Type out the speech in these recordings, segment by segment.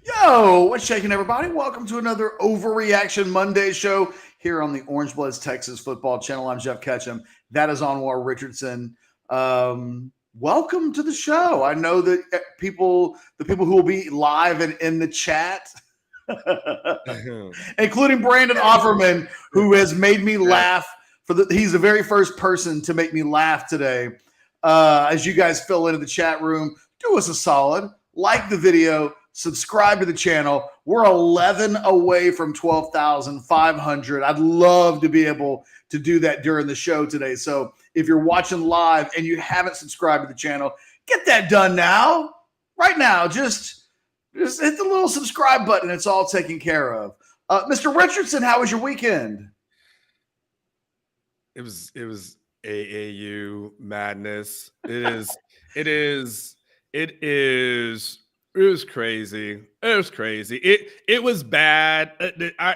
Yo, what's shaking, everybody? Welcome to another Overreaction Monday show here on the Orange Bloods Texas Football Channel. I'm Geoff Ketchum. That is Anwar Richardson. Welcome to the show. I know that the people who will be live and in the chat, including Brandon Offerman, who has made me laugh. He's the very first person to make me laugh today. As you guys fill into the chat room, do us a solid, like the video, subscribe to the channel. We're 11 away from 12,500. I'd love to be able to do that during the show today. So if you're watching live and you haven't subscribed to the channel, get that done now. Right now, just hit the little subscribe button. It's all taken care of. Mr. Richardson, how was your weekend? It was AAU madness. It was crazy. It was crazy. It was bad.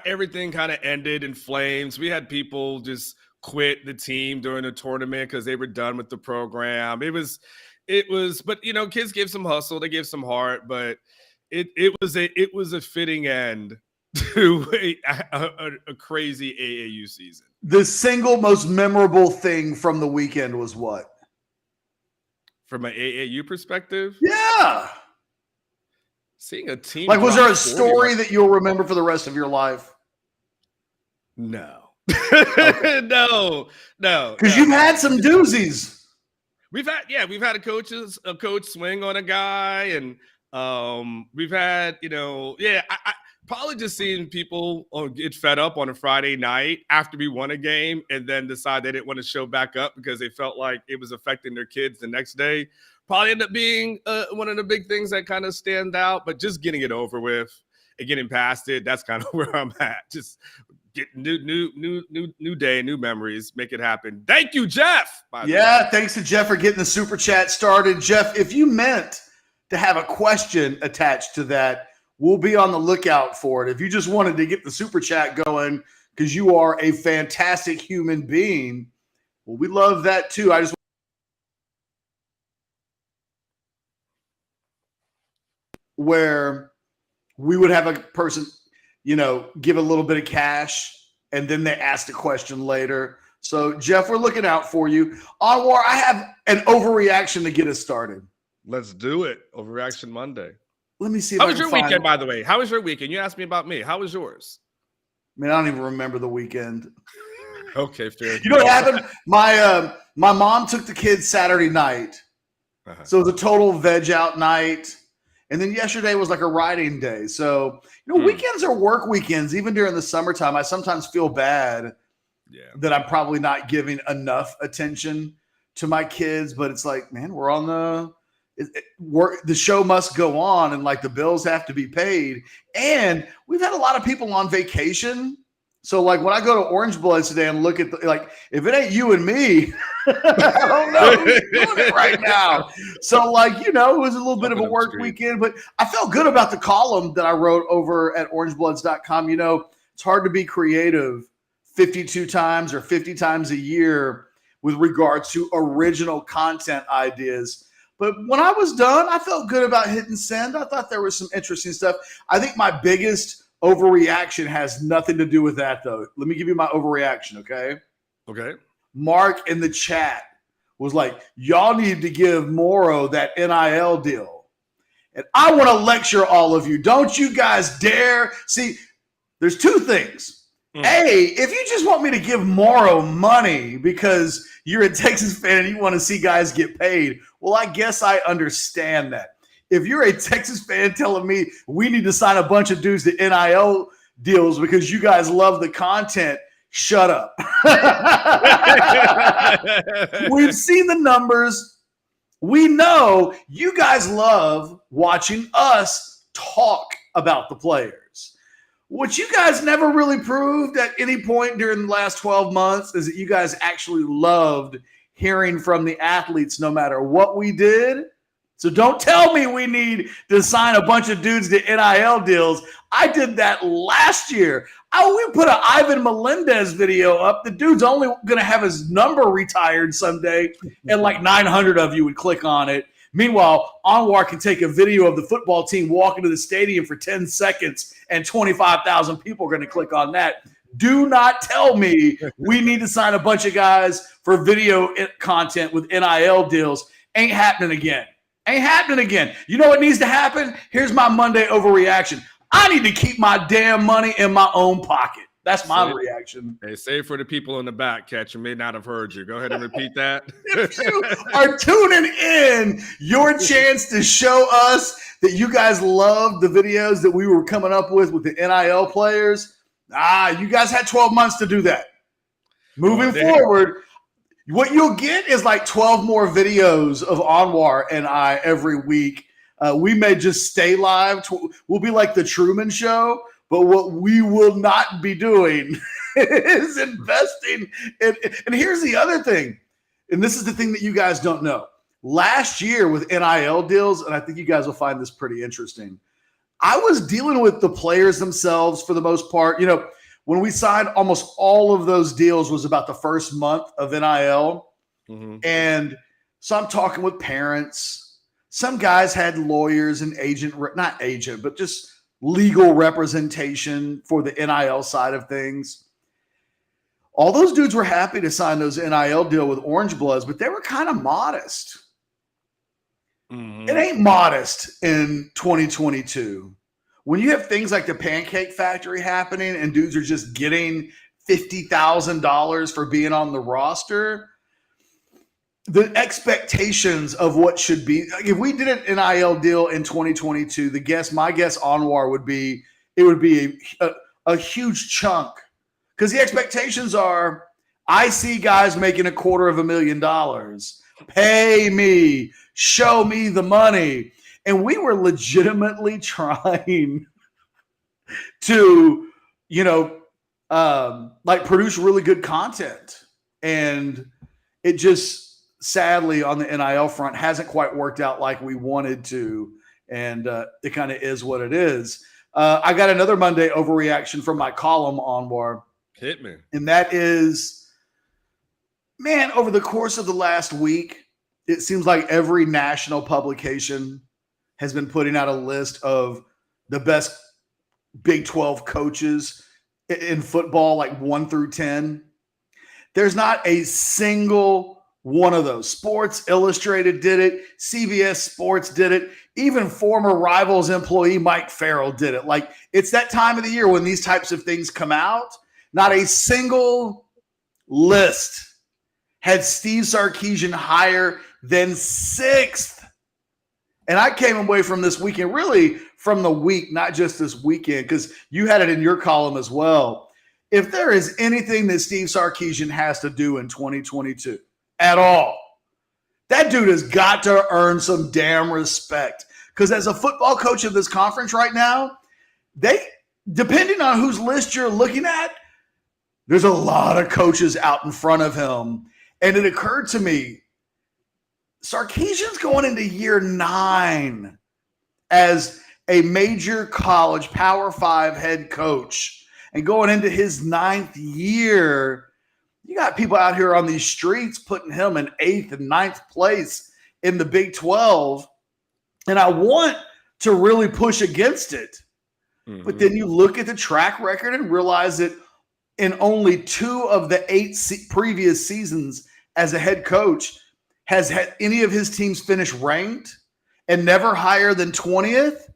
Everything kind of ended in flames. We had people just quit the team during the tournament because they were done with the program. It was, but you know, kids gave some hustle, they gave some heart, but it was a fitting end to a crazy AAU season. The single most memorable thing from the weekend was what? From an AAU perspective? Yeah. Seeing a team. Like, was there a story that you'll remember for the rest of your life? No. Okay. No. Because you've had some doozies. We've had a coach swing on a guy, and we've had, I probably just seeing people get fed up on a Friday night after we won a game and then decide they didn't want to show back up because they felt like it was affecting their kids the next day. Probably end up being one of the big things that kind of stand out, but just getting it over with and getting past it, that's kind of where I'm at. Just get new day, new memories, make it happen. Thank you, Jeff. Thanks to Jeff for getting the super chat started. Jeff, if you meant to have a question attached to that, we'll be on the lookout for it. If you just wanted to get the super chat going because you are a fantastic human being, well, we love that too. I just where we would have a person, give a little bit of cash and then they ask a question later. So, Jeff, we're looking out for you. Anwar, I have an overreaction to get us started. Let's do it. Overreaction Monday. Let me see. How was your weekend, by the way? How was your weekend? You asked me about me. How was yours? Man, I don't even remember the weekend. Okay, fair. You know what happened? My mom took the kids Saturday night. So it was a total veg out night. And then yesterday was like a riding day. So, weekends are work weekends. Even during the summertime, I sometimes feel bad that I'm probably not giving enough attention to my kids. But it's like, man, we're on the show must go on, and like the bills have to be paid. And we've had a lot of people on vacation. So like when I go to Orange Bloods today and look at if it ain't you and me, I don't know who's doing it right now. So it was a little bit of a work weekend, but I felt good about the column that I wrote over at orangebloods.com. It's hard to be creative 52 times or 50 times a year with regards to original content ideas. But when I was done, I felt good about hitting send. I thought there was some interesting stuff. I think my biggest overreaction has nothing to do with that, though. Let me give you my overreaction, okay? Okay. Mark in the chat was like, y'all need to give Morrow that NIL deal. And I want to lecture all of you. Don't you guys dare. See, there's two things. A, if you just want me to give Morrow money because you're a Texas fan and you want to see guys get paid, well, I guess I understand that. If you're a Texas fan telling me we need to sign a bunch of dudes to NIL deals because you guys love the content, shut up. We've seen the numbers. We know you guys love watching us talk about the players. What you guys never really proved at any point during the last 12 months is that you guys actually loved hearing from the athletes no matter what we did. So don't tell me we need to sign a bunch of dudes to NIL deals. I did that last year. We put an Ivan Melendez video up. The dude's only going to have his number retired someday, and like 900 of you would click on it. Meanwhile, Anwar can take a video of the football team walking to the stadium for 10 seconds and 25,000 people are going to click on that. Do not tell me we need to sign a bunch of guys for video content with NIL deals. Ain't happening again. Ain't happening again. You know what needs to happen? Here's my Monday overreaction. I need to keep my damn money in my own pocket. That's my reaction. Hey, save for the people in the back, Ketchum may not have heard you. Go ahead and repeat that. If you are tuning in, your chance to show us that you guys love the videos that we were coming up with the NIL players. You guys had 12 months to do that. Moving forward, what you'll get is like 12 more videos of Anwar and I every week. We may just stay live. We'll be like the Truman Show. But what we will not be doing is investing in. And here's the other thing. And this is the thing that you guys don't know. Last year with NIL deals, and I think you guys will find this pretty interesting, I was dealing with the players themselves for the most part. You know, when we signed, almost all of those deals was about the first month of NIL. Mm-hmm. And so I'm talking with parents. Some guys had lawyers and not agent, but just legal representation for the NIL side of things. All those dudes were happy to sign those NIL deal with Orange Bloods, but they were kind of modest. Mm-hmm. It ain't modest in 2022. When you have things like the Pancake Factory happening and dudes are just getting $50,000 for being on the roster, the expectations of what should be, if we did an NIL deal in 2022, my guess Anwar would be a huge chunk, because the expectations are, I see guys making $250,000. Pay me, show me the money. And we were legitimately trying to, produce really good content. And it just, sadly, on the NIL front, hasn't quite worked out like we wanted to. And it kind of is what it is. I got another Monday overreaction from my column, Anwar. Hit me. And that is, man, over the course of the last week, it seems like every national publication has been putting out a list of the best Big 12 coaches in football, like 1 through 10. There's not a single one of those. Sports Illustrated did it. CBS Sports did it. Even former Rivals employee Mike Farrell did it. Like, it's that time of the year when these types of things come out. Not a single list had Steve Sarkisian higher than 6th. And I came away from this weekend, really from the week, not just this weekend, because you had it in your column as well. If there is anything that Steve Sarkisian has to do in 2022 at all, that dude has got to earn some damn respect. Because as a football coach of this conference right now, depending on whose list you're looking at, there's a lot of coaches out in front of him. And it occurred to me, Sarkisian's going into year 9 as a major college Power 5 head coach. And going into his 9th year, you got people out here on these streets putting him in 8th and 9th place in the Big 12. And I want to really push against it. Mm-hmm. But then you look at the track record and realize that in only 2 of the 8 previous seasons as a head coach, has had any of his teams finish ranked and never higher than 20th.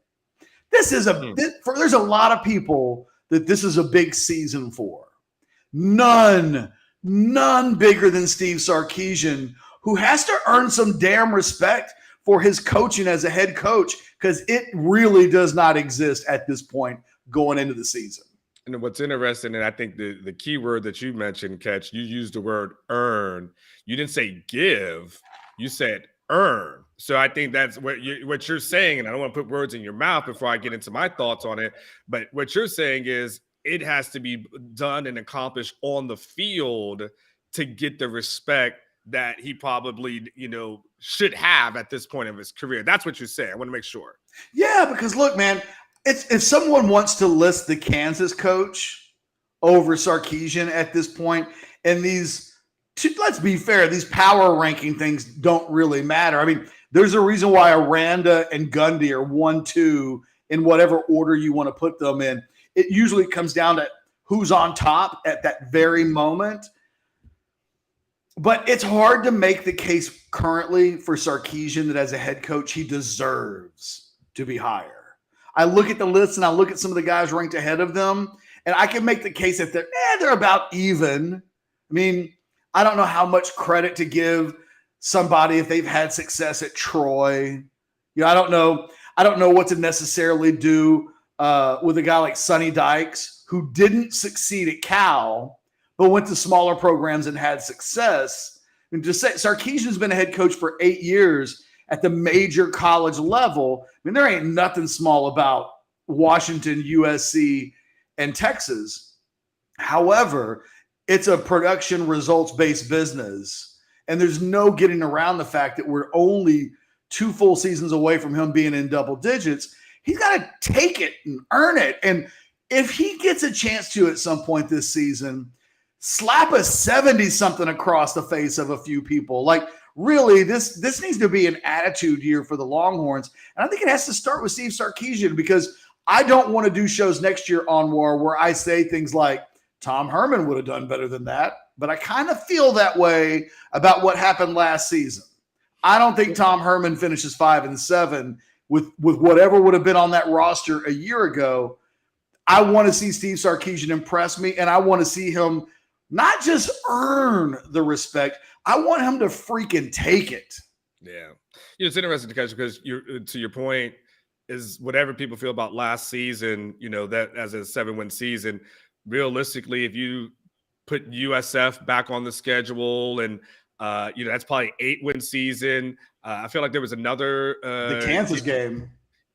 There's a lot of people that this is a big season for. None bigger than Steve Sarkisian, who has to earn some damn respect for his coaching as a head coach, because it really does not exist at this point going into the season. And what's interesting, and I think the key word that you mentioned, Ketch, you used the word earn. You didn't say give, you said earn. So I think that's what you're saying, and I don't want to put words in your mouth before I get into my thoughts on it, but what you're saying is it has to be done and accomplished on the field to get the respect that he probably, should have at this point of his career. That's what you're saying. I want to make sure. Yeah, because look, man, if someone wants to list the Kansas coach over Sarkisian at this point, and let's be fair, these power ranking things don't really matter. I mean, There's a reason why Aranda and Gundy are 1-2 in whatever order you want to put them in. It usually comes down to who's on top at that very moment. But it's hard to make the case currently for Sarkisian that as a head coach, he deserves to be higher. I look at the list and I look at some of the guys ranked ahead of them, and I can make the case that they're about even. I mean, I don't know how much credit to give somebody if they've had success at Troy. I don't know what to necessarily do with a guy like Sonny Dykes, who didn't succeed at Cal, but went to smaller programs and had success. And to say Sarkisian's been a head coach for 8 years at the major college level. I mean, there ain't nothing small about Washington, USC, and Texas. However, it's a production results-based business, and there's no getting around the fact that we're only 2 full seasons away from him being in double digits. He's got to take it and earn it. And if he gets a chance to at some point this season, slap a 70-something across the face of a few people. Like, really, this needs to be an attitude year for the Longhorns. And I think it has to start with Steve Sarkisian, because I don't want to do shows next year, Anwar, where I say things like, Tom Herman would have done better than that. But I kind of feel that way about what happened last season. I don't think Tom Herman finishes 5-7 with whatever would have been on that roster a year ago. I want to see Steve Sarkisian impress me, and I want to see him not just earn the respect. I want him to freaking take it. Yeah. It's interesting to catch, because to your point is whatever people feel about last season, that as a 7-win season, realistically, if you put USF back on the schedule and, that's probably 8-win season. I feel like there was another the Kansas game.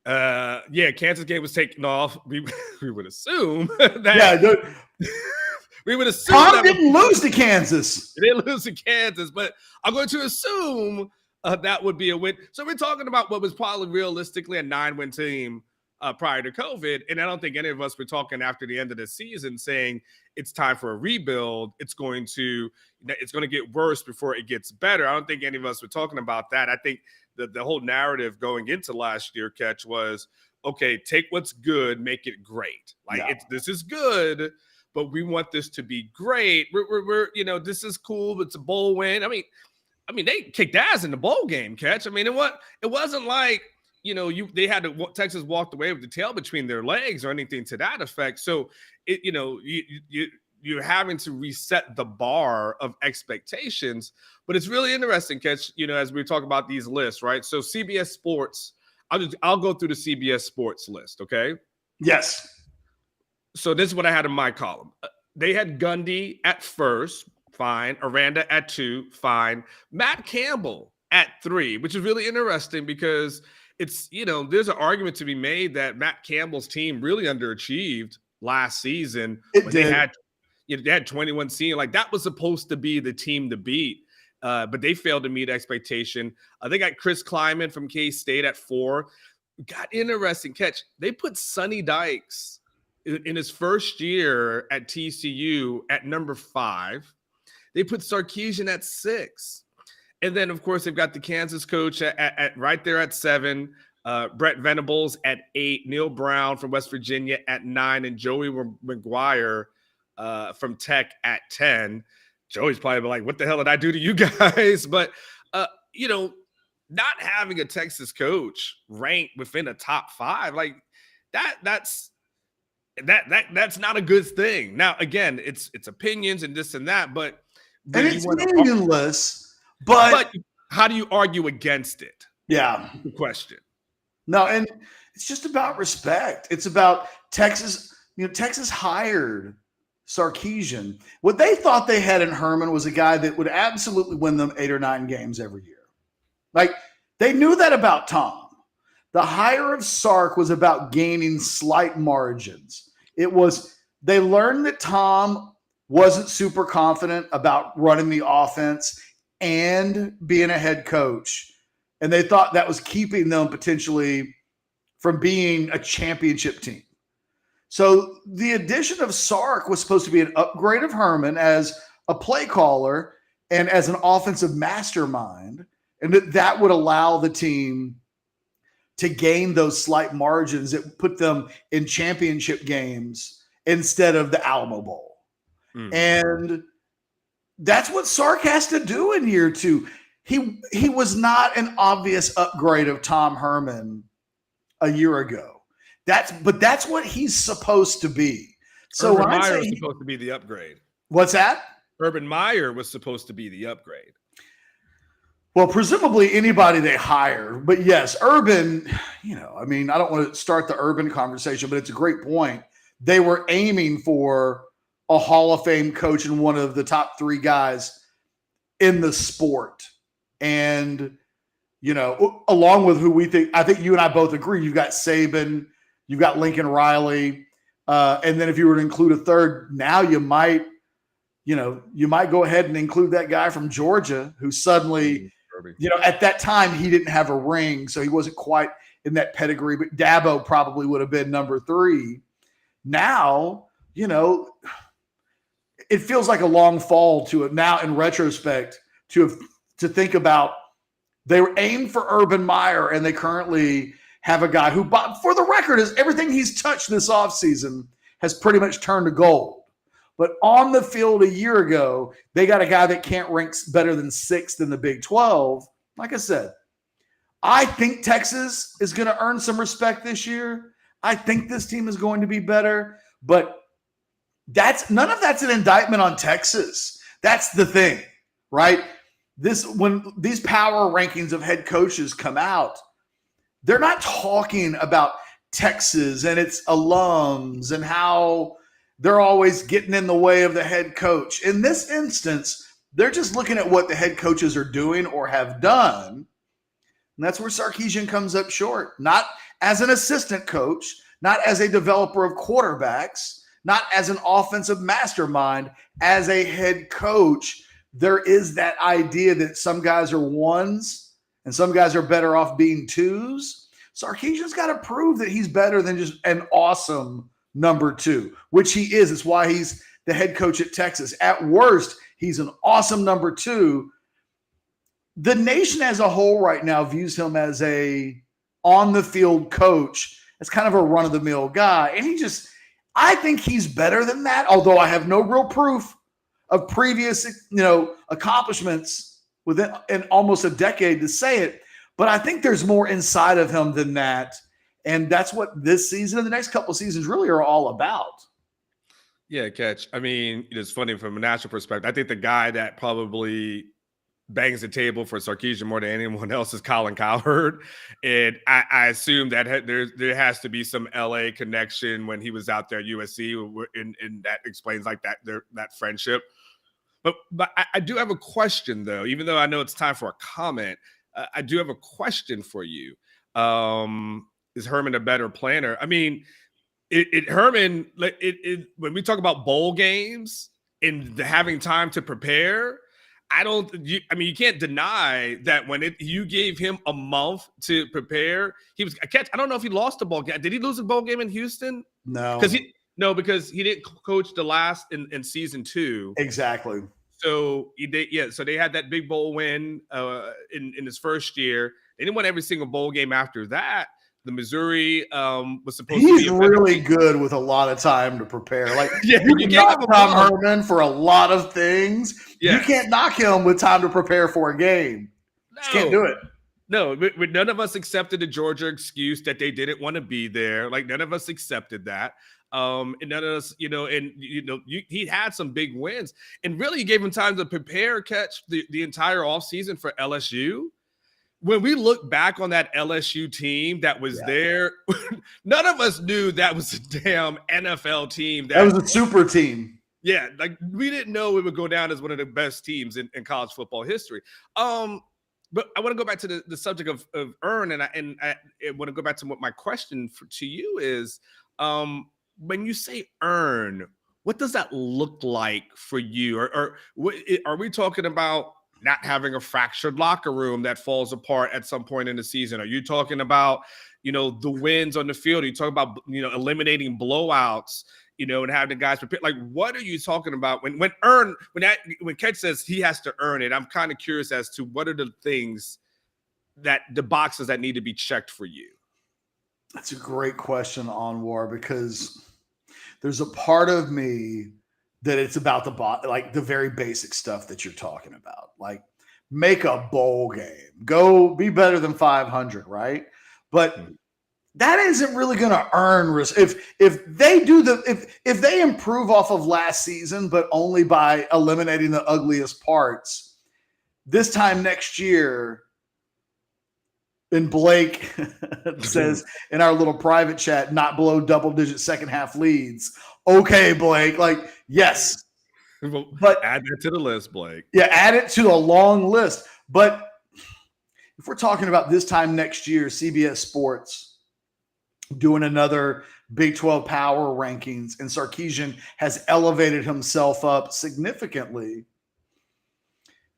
Kansas game was taken off. We would assume that. Yeah, we would assume Tom didn't lose to Kansas. They didn't lose to Kansas, but I'm going to assume that would be a win. So we're talking about what was probably realistically a 9-win team prior to COVID. And I don't think any of us were talking after the end of the season saying it's time for a rebuild. It's going to get worse before it gets better. I don't think any of us were talking about that. I think the whole narrative going into last year, Ketch, was, okay, take what's good, make it great. This is good, but we want this to be great. We're this is cool. It's a bowl win. I mean, they kicked ass in the bowl game, Ketch. I mean, it wasn't like, Texas walked away with the tail between their legs or anything to that effect. So you're having to reset the bar of expectations. But it's really interesting, Ketch, as we talk about these lists, right? So CBS Sports, I'll go through the CBS Sports list, okay? Yes. So this is what I had in my column. They had Gundy at first, fine. Aranda at 2, fine. Matt Campbell at 3, which is really interesting because it's, there's an argument to be made that Matt Campbell's team really underachieved last season. They had 21 seed. Like, that was supposed to be the team to beat, but they failed to meet expectation. They got Chris Kleiman from K-State at 4. Got interesting, Catch. They put Sonny Dykes in his first year at TCU at number 5. They put Sarkisian at 6. And then, of course, they've got the Kansas coach at right there at 7, Brett Venables at 8, Neil Brown from West Virginia at 9, and Joey McGuire from Tech at 10. Joey's probably like, what the hell did I do to you guys? But, not having a Texas coach ranked within a top 5, like that's not a good thing. Now, again, it's opinions and this and that, but it's meaningless. But how do you argue against it? Yeah. The question. No, and it's just about respect. It's about Texas. Texas hired Sarkisian. What they thought they had in Herman was a guy that would absolutely win them 8 or 9 games every year. Like, they knew that about Tom. The hire of Sark was about gaining slight margins. They learned that Tom wasn't super confident about running the offense and being a head coach. And they thought that was keeping them potentially from being a championship team. So the addition of Sark was supposed to be an upgrade of Herman as a play caller and as an offensive mastermind. And that would allow the team to gain those slight margins that put them in championship games instead of the Alamo Bowl. And that's what Sark has to do in year two. He was not an obvious upgrade of Tom Herman a year ago. But that's what he's supposed to be. So Urban Meyer was supposed to be the upgrade. What's that? Urban Meyer was supposed to be the upgrade. Well, presumably anybody they hire. But yes, Urban, I don't want to start the Urban conversation, but it's a great point. They were aiming for a Hall of Fame coach and one of the top 3 guys in the sport. And, along with who I think you and I both agree, you've got Saban, you've got Lincoln Riley. And then if you were to include a third, now you might go ahead and include that guy from Georgia who suddenly, at that time he didn't have a ring, so he wasn't quite in that pedigree, but Dabo probably would have been number 3. Now, it feels like a long fall to it now in retrospect to think about they were aimed for Urban Meyer, and they currently have a guy who, for the record, is everything he's touched this offseason has pretty much turned to gold. But on the field a year ago, they got a guy that can't rank better than 6th in the Big 12. Like I said, I think Texas is going to earn some respect this year. I think this team is going to be better, but none of that's an indictment on Texas. That's the thing, right? When these power rankings of head coaches come out, they're not talking about Texas and its alums and how they're always getting in the way of the head coach. In this instance, they're just looking at what the head coaches are doing or have done. And that's where Sarkisian comes up short. Not as an assistant coach, not as a developer of quarterbacks, not as an offensive mastermind, as a head coach. There is that idea that some guys are 1s and some guys are better off being 2s. Sarkisian's got to prove that he's better than just an awesome number 2, which he is. It's why he's the head coach at Texas. At worst, he's an awesome number 2. The nation as a whole right now views him as a on-the-field coach, as kind of a run-of-the-mill guy. And I think he's better than that, although I have no real proof of previous, accomplishments within almost a decade to say it. But I think there's more inside of him than that. And that's what this season and the next couple of seasons really are all about. Yeah, Catch. It's funny from a national perspective. I think the guy that probably bangs the table for Sarkisian more than anyone else is Colin Cowherd. And I assume that there has to be some LA connection when he was out there at USC, and that explains that friendship. But I do have a question, though, even though I know it's time for a comment. I do have a question for you. Is Herman a better planner? Herman, when we talk about bowl games and having time to prepare, you can't deny that when you gave him a month to prepare, he was a catch. I don't know if he lost a bowl game. Did he lose a bowl game in Houston? No. Because he didn't coach the last in season 2. Exactly. So so they had that big bowl win in his first year. They didn't win every single bowl game after that. The Missouri was supposed to be. He's really good with a lot of time to prepare. Like, yeah, you can knock Tom Herman for a lot of things. Yeah. You can't knock him with time to prepare for a game. No. Just can't do it. No, none of us accepted the Georgia excuse that they didn't want to be there. Like, none of us accepted that. And none of us, he had some big wins, and really gave him time to prepare, catch the entire offseason for LSU. When we look back on that LSU team that was there, none of us knew that was a damn NFL team. That was a super team. Yeah, like we didn't know it would go down as one of the best teams in college football history. But I want to go back to the subject of earn, and I want to go back to what my question to you is. When you say earn, what does that look like for you? Or are we talking about not having a fractured locker room that falls apart at some point in the season? Are you talking about, the wins on the field? Are you talking about, eliminating blowouts, and having the guys prepare? Like, what are you talking about when Ketch says he has to earn it? I'm kind of curious as to what are the things the boxes that need to be checked for you? That's a great question, Anwar, because there's a part of me that it's about the very basic stuff that you're talking about. Like, make a bowl game, go be better than 500, right? But that isn't really going to earn if they improve off of last season, but only by eliminating the ugliest parts. This time next year, and Blake says in our little private chat, not below double-digit second half leads. Okay, Blake, like, yes. But add that to the list, Blake. Yeah, add it to a long list. But if we're talking about this time next year, CBS Sports doing another Big 12 power rankings, and Sarkisian has elevated himself up significantly,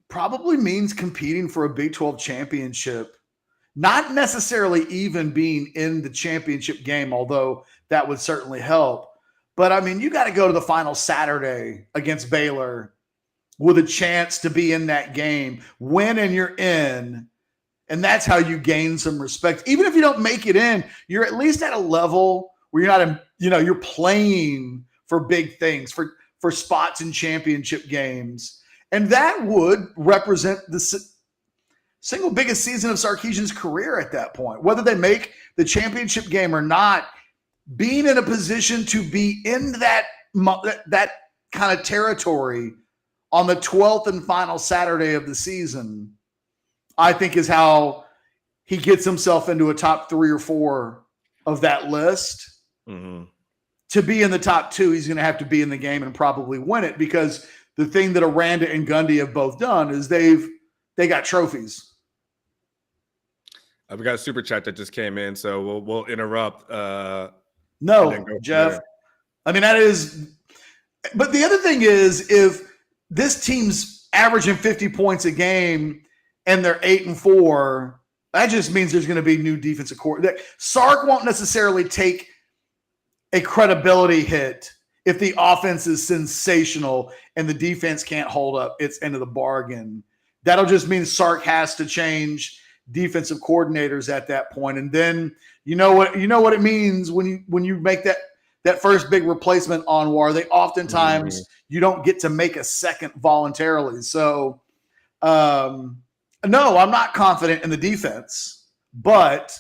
probably means competing for a Big 12 championship. Not necessarily even being in the championship game, although that would certainly help. But, I mean, you got to go to the final Saturday against Baylor with a chance to be in that game. Win and you're in, and that's how you gain some respect. Even if you don't make it in, you're at least at a level where you're not, you're playing for big things, for spots in championship games. And that would represent the single biggest season of Sarkisian's career at that point. Whether they make the championship game or not, being in a position to be in that kind of territory on the 12th and final Saturday of the season, I think is how he gets himself into a top 3 or 4 of that list. Mm-hmm. To be in the top 2, he's going to have to be in the game and probably win it, because the thing that Aranda and Gundy have both done is they got trophies. We got a super chat that just came in, so we'll interrupt. No, Geoff. I mean, that is. But the other thing is, if this team's averaging 50 points a game and they're 8-4, that just means there's going to be new defensive coordinator. Sark won't necessarily take a credibility hit if the offense is sensational and the defense can't hold up its end of the bargain. That'll just mean Sark has to change defensive coordinators at that point. And then you know what it means when you make that first big replacement on Anwar. They oftentimes you don't get to make a second voluntarily. So no, I'm not confident in the defense, but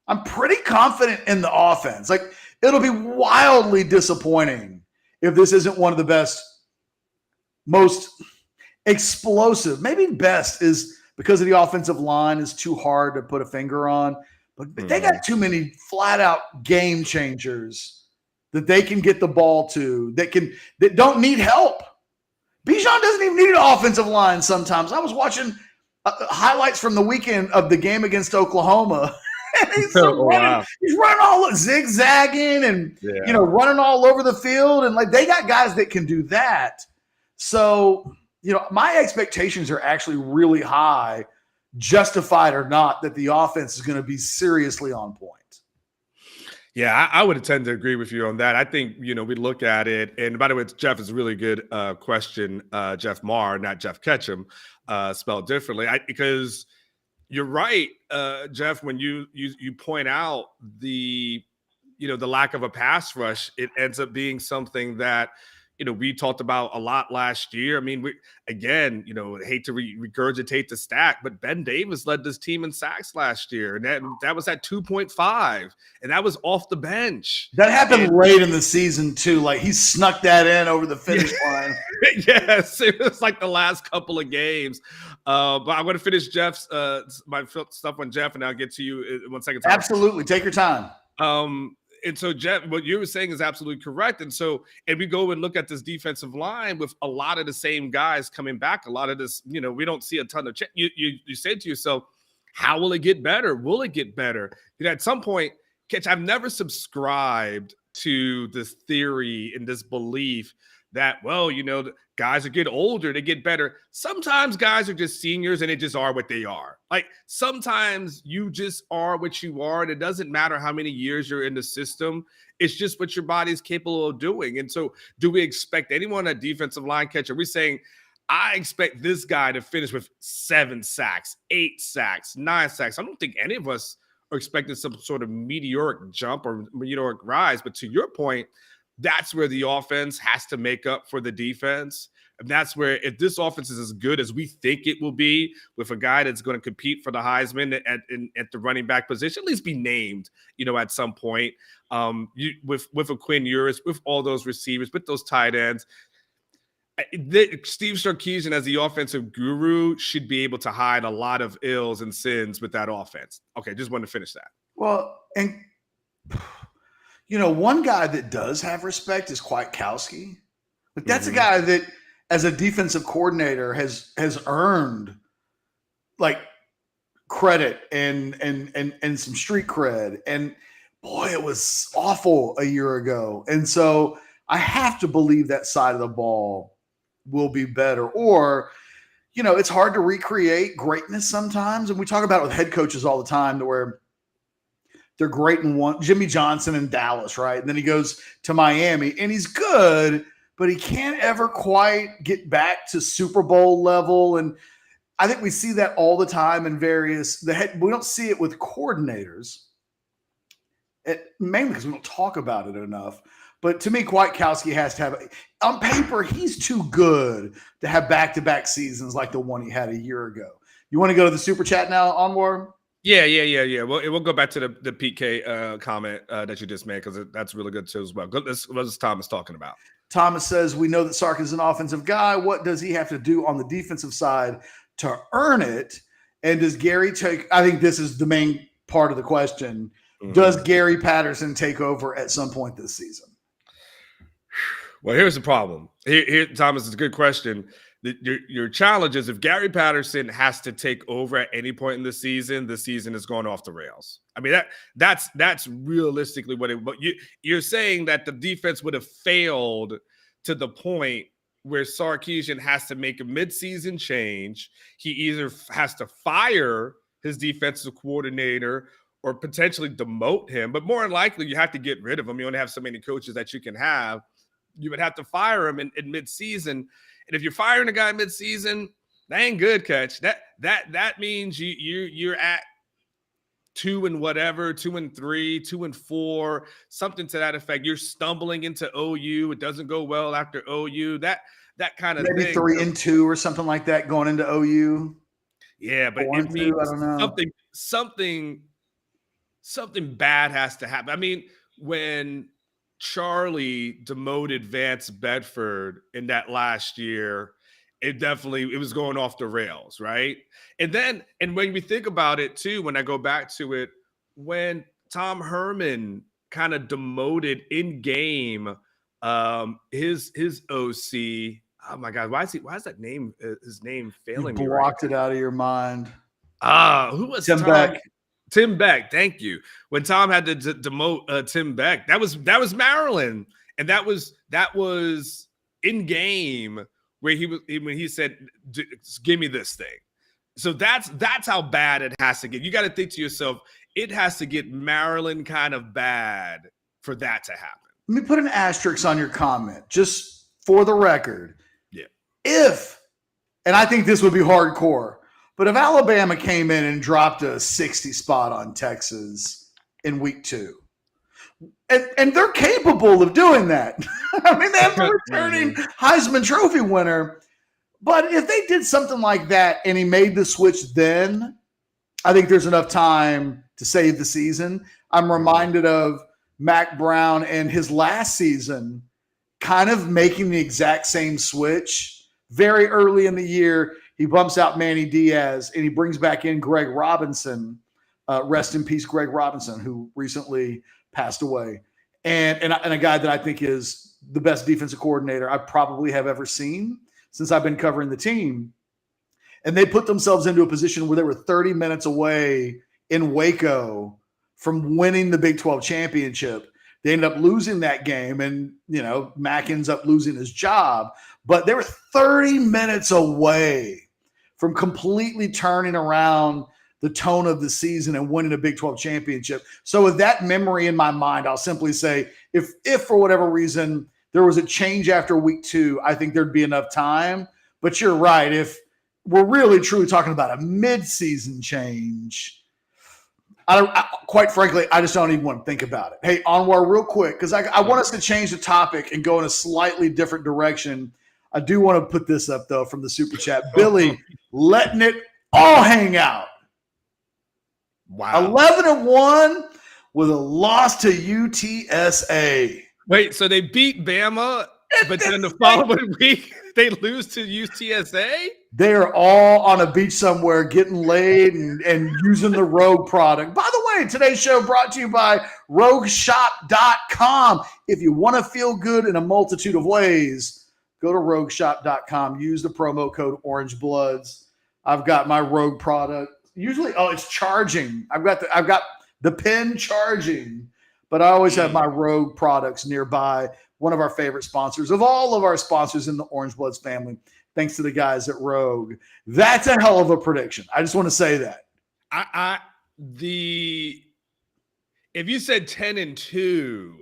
I'm pretty confident in the offense. Like, it'll be wildly disappointing if this isn't one of the best, most explosive, maybe best is because of the offensive line is too hard to put a finger on, but they got too many flat out game changers that they can get the ball to that don't need help. Bijan doesn't even need an offensive line sometimes. I was watching highlights from the weekend of the game against Oklahoma. And he's running all zigzagging and running all over the field, and like they got guys that can do that. So, my expectations are actually really high, justified or not, that the offense is going to be seriously on point. Yeah, I would tend to agree with you on that. I think, we look at it, and by the way, Geoff is a really good question. Jeff Marr, not Geoff Ketchum, spelled differently. Because you're right, Jeff, when you point out the lack of a pass rush, it ends up being something that we talked about a lot last year. I mean, hate to regurgitate the stat, but Ben Davis led this team in sacks last year, and that was at 2.5, and that was off the bench. That happened late in the season too. Like, he snuck that in over the finish line. Yes, it was like the last couple of games. But I'm going to finish Jeff's my stuff on Geoff, and I'll get to you in 1 second. Absolutely, take your time. And so, Geoff, what you were saying is absolutely correct. And we go and look at this defensive line with a lot of the same guys coming back. A lot of this, we don't see a ton of you said to yourself, how will it get better? Will it get better? At some point, Ketch, I've never subscribed to this theory and this belief that, guys are getting older, they get better. Sometimes guys are just seniors and they just are what they are. Like, sometimes you just are what you are, and it doesn't matter how many years you're in the system. It's just what your body is capable of doing. And so, do we expect anyone at defensive line, Catch? Are we saying, I expect this guy to finish with 7 sacks, 8 sacks, 9 sacks. I don't think any of us are expecting some sort of meteoric jump or meteoric rise. But to your point, that's where the offense has to make up for the defense. And that's where, if this offense is as good as we think it will be, with a guy that's going to compete for the Heisman at the running back position, at least be named, at some point, with a Quinn Ewers, with all those receivers, with those tight ends, Steve Sarkisian, as the offensive guru, should be able to hide a lot of ills and sins with that offense. Okay, just wanted to finish that. Well, and one guy that does have respect is Kwiatkowski. But that's a guy that, as a defensive coordinator, has earned like credit and some street cred. And boy, it was awful a year ago. And so I have to believe that side of the ball will be better. Or, it's hard to recreate greatness sometimes. And we talk about it with head coaches all the time, to where they're great in one. Jimmy Johnson in Dallas, right? And then he goes to Miami and he's good, but he can't ever quite get back to Super Bowl level. And I think we see that all the time in we don't see it with coordinators, mainly because we don't talk about it enough. But to me, Kwiatkowski has to have, on paper, he's too good to have back-to-back seasons like the one he had a year ago. You want to go to the Super Chat now, Anwar? Yeah. Well, we'll go back to the PK comment that you just made, because that's really good too as well. What is Thomas talking about? Thomas says, we know that Sark is an offensive guy. What does he have to do on the defensive side to earn it? And does Gary I think this is the main part of the question. Does Gary Patterson take over at some point this season? Well, here's the problem. Here, Thomas, it's a good question. Your challenge is, if Gary Patterson has to take over at any point in the season is going off the rails. I mean, that's realistically what it. But you're saying that the defense would have failed to the point where Sarkisian has to make a midseason change. He either has to fire his defensive coordinator or potentially demote him. But more than likely, you have to get rid of him. You only have so many coaches that you can have. You would have to fire him in midseason. And if you're firing a guy midseason, that ain't good, Catch. That means you're at 2 and whatever, 2 and 3, 2 and 4, something to that effect. You're stumbling into OU. It doesn't go well after OU. That kind of maybe thing. 3 and 2 or something like that going into OU. Yeah, but it means I don't know. Something bad has to happen. I mean, when Charlie demoted Vance Bedford in that last year, it was going off the rails, right? And when we think about it too, when I go back to it, when Tom Herman kind of demoted in game his OC, oh my God, why is that name his name failing me? You blocked it out of your mind. Who was Tim Beck? Tim Beck, thank you. When Tom had to demote Tim Beck, that was Maryland, and that was in game where when he said, "Give me this thing." So that's how bad it has to get. You got to think to yourself, it has to get Maryland kind of bad for that to happen. Let me put an asterisk on your comment, just for the record. Yeah. And I think this would be hardcore, but if Alabama came in and dropped a 60 spot on Texas in week 2, and they're capable of doing that. I mean, they have a returning Heisman Trophy winner. But if they did something like that and he made the switch then, I think there's enough time to save the season. I'm reminded of Mac Brown and his last season kind of making the exact same switch. Very early in the year, he bumps out Manny Diaz and he brings back in Greg Robinson. Rest in peace, Greg Robinson, who recently passed away. And a guy that I think is the best defensive coordinator I probably have ever seen since I've been covering the team. And they put themselves into a position where they were 30 minutes away in Waco from winning the Big 12 championship. They ended up losing that game, and, Mac ends up losing his job. But they were 30 minutes away from completely turning around the tone of the season and winning a Big 12 championship. So with that memory in my mind, I'll simply say, if for whatever reason there was a change after week 2, I think there'd be enough time. But you're right. If we're really truly talking about a mid-season change, quite frankly, I just don't even want to think about it. Hey, Anwar, real quick, because I want us to change the topic and go in a slightly different direction. I do want to put this up, though, from the Super Chat. Billy, letting it all hang out. Wow. 11-1 with a loss to UTSA. Wait, so they beat Bama, but then the following week they lose to UTSA? They are all on a beach somewhere getting laid and using the Rogue product. By the way, today's show brought to you by RogueShop.com. If you want to feel good in a multitude of ways, go to RogueShop.com. Use the promo code OrangeBloods. I've got my Rogue product. Usually, it's charging. I've got the pen charging, but I always have my Rogue products nearby. One of our favorite sponsors of all of our sponsors in the Orange Bloods family. Thanks to the guys at Rogue. That's a hell of a prediction. I just want to say that. If you said 10-2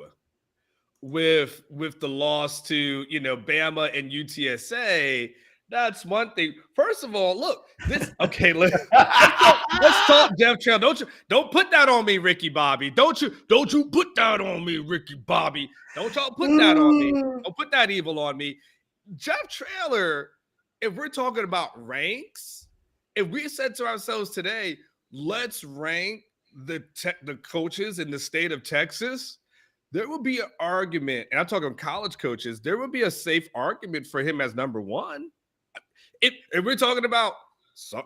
with the loss to Bama and UTSA, that's one thing. First of all, look, let's talk Jeff Trail. Don't put that on me, Ricky Bobby. Don't you put that on me, Ricky Bobby. Don't y'all put that on me. Don't put that evil on me. Jeff Traylor, if we're talking about ranks, if we said to ourselves today, let's rank the coaches in the state of Texas, there would be an argument, and I'm talking college coaches, there would be a safe argument for him as number one. If we're talking about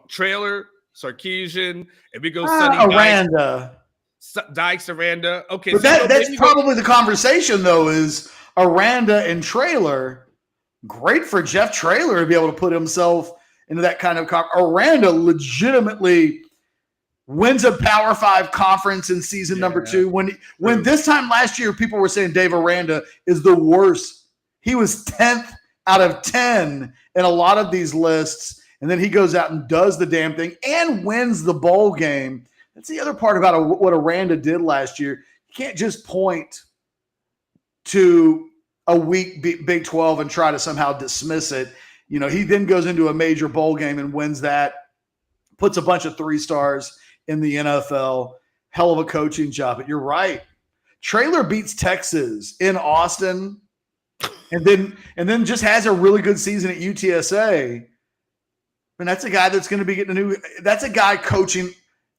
Traylor, Sarkisian, if we go Aranda. Dykes, Aranda. Okay, but that's probably the conversation, though, is Aranda and Traylor. Great for Jeff Traylor to be able to put himself into that kind of Aranda legitimately wins a Power 5 conference in season number 2. When this time last year, people were saying Dave Aranda is the worst. He was 10th out of 10 in a lot of these lists, and then he goes out and does the damn thing and wins the bowl game. That's the other part about what Aranda did last year. You can't just point to a weak Big 12 and try to somehow dismiss it. He then goes into a major bowl game and wins that, puts a bunch of 3 stars in the NFL. Hell of a coaching job. But you're right. Traylor beats Texas in Austin and then just has a really good season at UTSA. And that's a guy that's going to be getting that's a guy coaching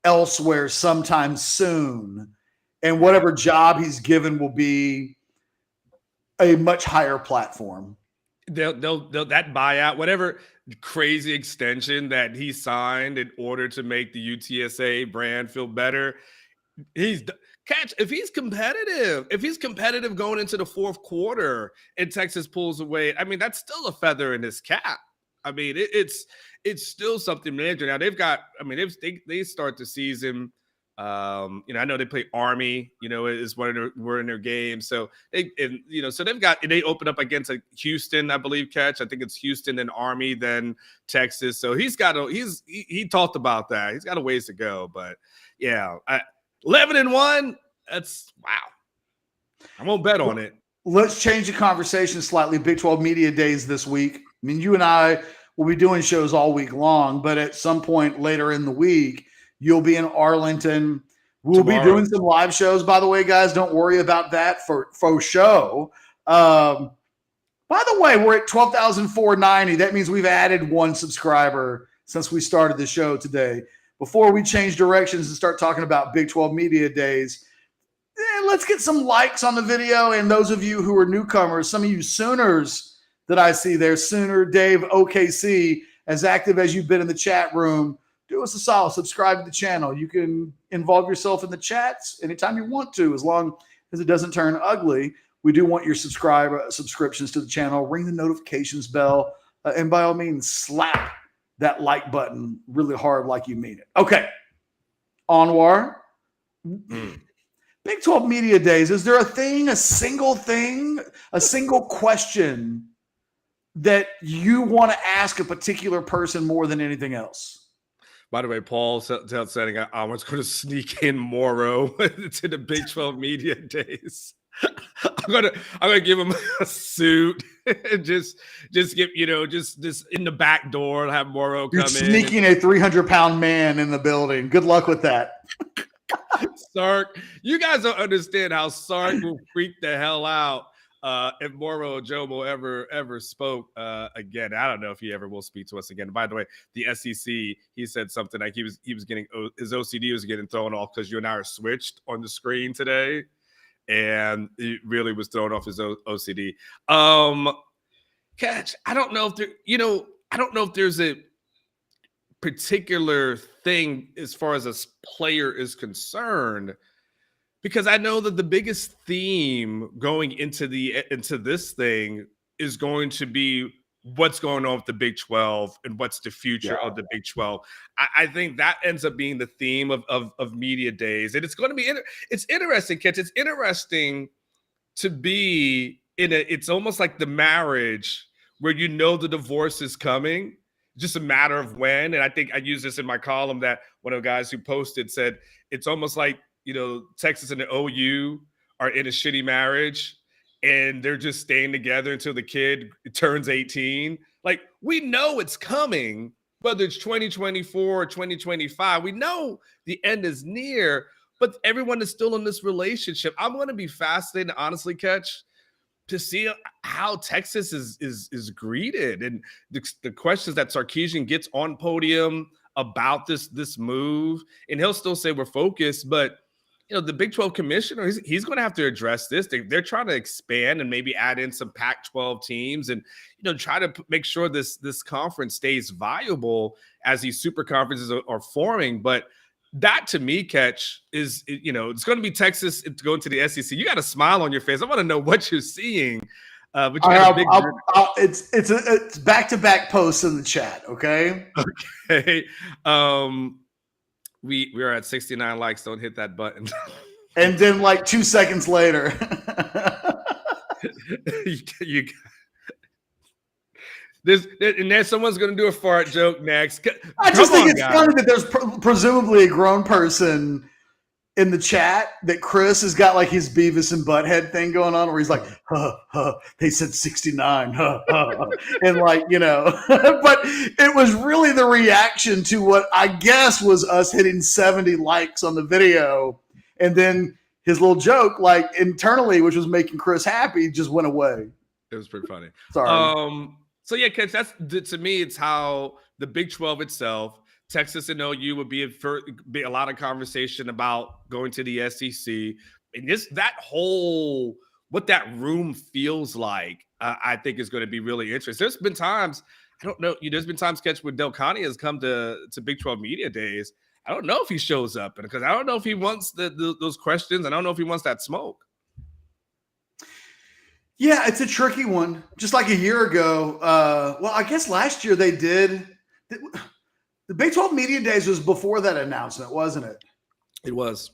elsewhere sometime soon. And whatever job he's given will be a much higher platform. They'll that buyout, whatever crazy extension that he signed in order to make the UTSA brand feel better. If he's competitive going into the fourth quarter and Texas pulls away, I mean, that's still a feather in his cap. I mean, it's still something major. Now they start the season. I know they play Army, is we're in their games. So they open up against Houston, I believe, Catch. I think it's Houston and Army, then Texas. So he talked about that. He's got a ways to go, but yeah, 11-1. That's wow. I won't bet on it. Let's change the conversation slightly. Big 12 Media Days this week. I mean, you and I will be doing shows all week long, but at some point later in the week, you'll be in Arlington. We'll be doing some live shows, by the way, guys. Don't worry about that for show. By the way, we're at 12,490. That means we've added 1 subscriber since we started the show today. Before we change directions and start talking about Big 12 Media Days, let's get some likes on the video. And those of you who are newcomers, some of you Sooners that I see there, Sooner, Dave, OKC, as active as you've been in the chat room, do us a solid. Subscribe to the channel. You can involve yourself in the chats anytime you want to, as long as it doesn't turn ugly. We do want your subscriptions to the channel. Ring the notifications bell. And by all means, slap that like button really hard like you mean it. Okay. Anwar. Big 12 Media Days. Is there a single question that you want to ask a particular person more than anything else? By the way, Paul saying I was going to sneak in Morrow to the Big 12 Media Days. I'm gonna give him a suit. just get, just in the back door, have Morrow come You're sneaking a 300-pound man in the building. Good luck with that. Sark, you guys don't understand how Sark will freak the hell out if Morrow Jomo ever spoke again. I don't know if he ever will speak to us again. By the way, the SEC, he said something like he was getting, his OCD was getting thrown off because you and I are switched on the screen today, and he really was throwing off his OCD. Catch, I don't know if there's a particular thing as far as a player is concerned, because I know that the biggest theme going into this thing is going to be what's going on with the Big 12 and what's the future of the Big 12. I think that ends up being the theme of media days, and it's going to be it's interesting, Catch. It's interesting to be it's almost like the marriage where the divorce is coming. Just a matter of when. And I think I used this in my column that one of the guys who posted said, it's almost like, Texas and the OU are in a shitty marriage and they're just staying together until the kid turns 18. Like, we know it's coming, whether it's 2024 or 2025. We know the end is near, but everyone is still in this relationship. I'm going to be fascinated, honestly, Catch, to see how Texas is greeted, and the questions that Sarkisian gets on podium about this move, and he'll still say we're focused, but the Big 12 commissioner, he's going to have to address this. They're trying to expand and maybe add in some Pac-12 teams, and try to make sure this conference stays viable as these super conferences are forming. But that, to me, Catch, is, it's going to be Texas going to the SEC. You got a smile on your face. I want to know what you're seeing. But it's back-to-back posts in the chat, okay? Okay. We are at 69 likes. Don't hit that button. And then, like 2 seconds later, there's someone's going to do a fart joke next. I just think it's funny that there's presumably a grown person in the chat that Chris has got like his Beavis and Butthead thing going on, where he's like, they said 69, and like, but it was really the reaction to what I guess was us hitting 70 likes on the video, and then his little joke, like internally, which was making Chris happy, just went away. It was pretty funny. Sorry. So yeah, Catch, to me, it's how the Big 12 itself, Texas and OU would be a lot of conversation about going to the SEC, and what that room feels like. I think is going to be really interesting. There's been times, I don't know, there's been times, Catch, where Del Conte has come to Big 12 media days. I don't know if he shows up, because I don't know if he wants those questions. I don't know if he wants that smoke. Yeah, it's a tricky one. Just like a year ago, I guess last year they did. The Big 12 Media Days was before that announcement, wasn't it? It was.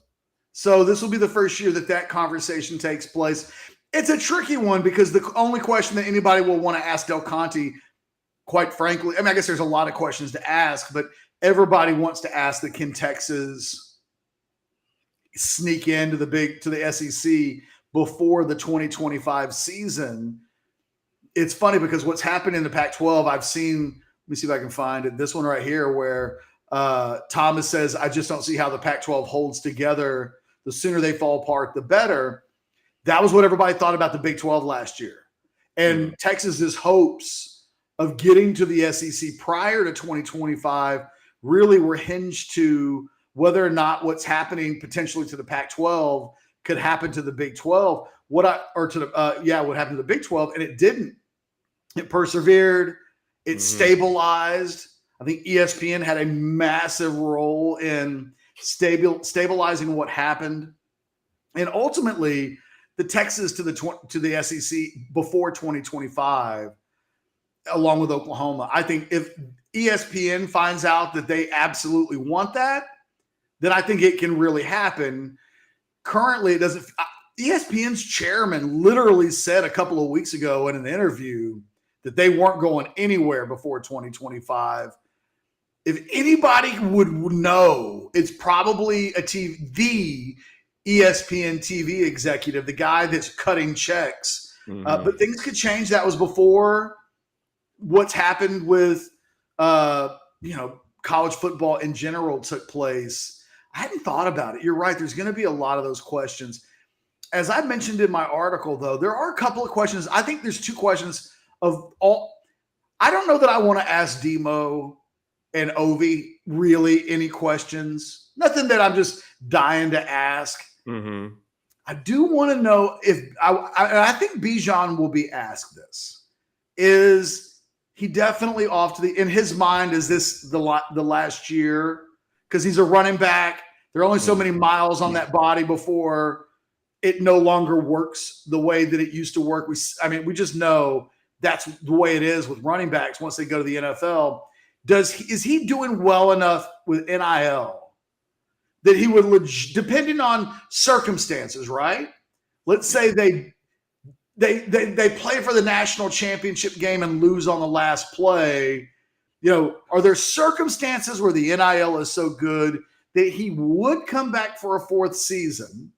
So this will be the first year that conversation takes place. It's a tricky one because the only question that anybody will want to ask Del Conte, quite frankly, I guess there's a lot of questions to ask, but everybody wants to ask that can Texas sneak into the SEC before the 2025 season. It's funny because what's happened in the Pac-12, I've seen, let me see if I can find it, this one right here where Thomas says, I just don't see how the Pac-12 holds together. The sooner they fall apart, the better. That was what everybody thought about the Big 12 last year. And Texas's hopes of getting to the SEC prior to 2025 really were hinged to whether or not what's happening potentially to the Pac-12 could happen to the Big 12, what happened to the Big 12, and it didn't. It persevered. It stabilized. I think ESPN had a massive role in stabilizing what happened, and ultimately, the Texas to the SEC before 2025, along with Oklahoma. I think if ESPN finds out that they absolutely want that, then I think it can really happen. Currently, it doesn't. ESPN's chairman literally said a couple of weeks ago in an interview that they weren't going anywhere before 2025. If anybody would know, it's probably the ESPN TV executive, the guy that's cutting checks But things could change. That was before what's happened with, college football in general took place. I hadn't thought about it. You're right. There's going to be a lot of those questions. As I mentioned in my article, though, there are a couple of questions. I think there's two questions of all. I don't know that I want to ask Demo and Ovi really any questions. Nothing that I'm just dying to ask. I do want to know if I think Bijan will be asked this. Is he definitely off to in his mind, is this the last year? Because he's a running back. There are only so many miles on that body before it no longer works the way that it used to work. We just know that's the way it is with running backs once they go to the NFL. Is he doing well enough with NIL that he would, depending on circumstances, right? Let's say they play for the national championship game and lose on the last play. Are there circumstances where the NIL is so good that he would come back for a fourth season?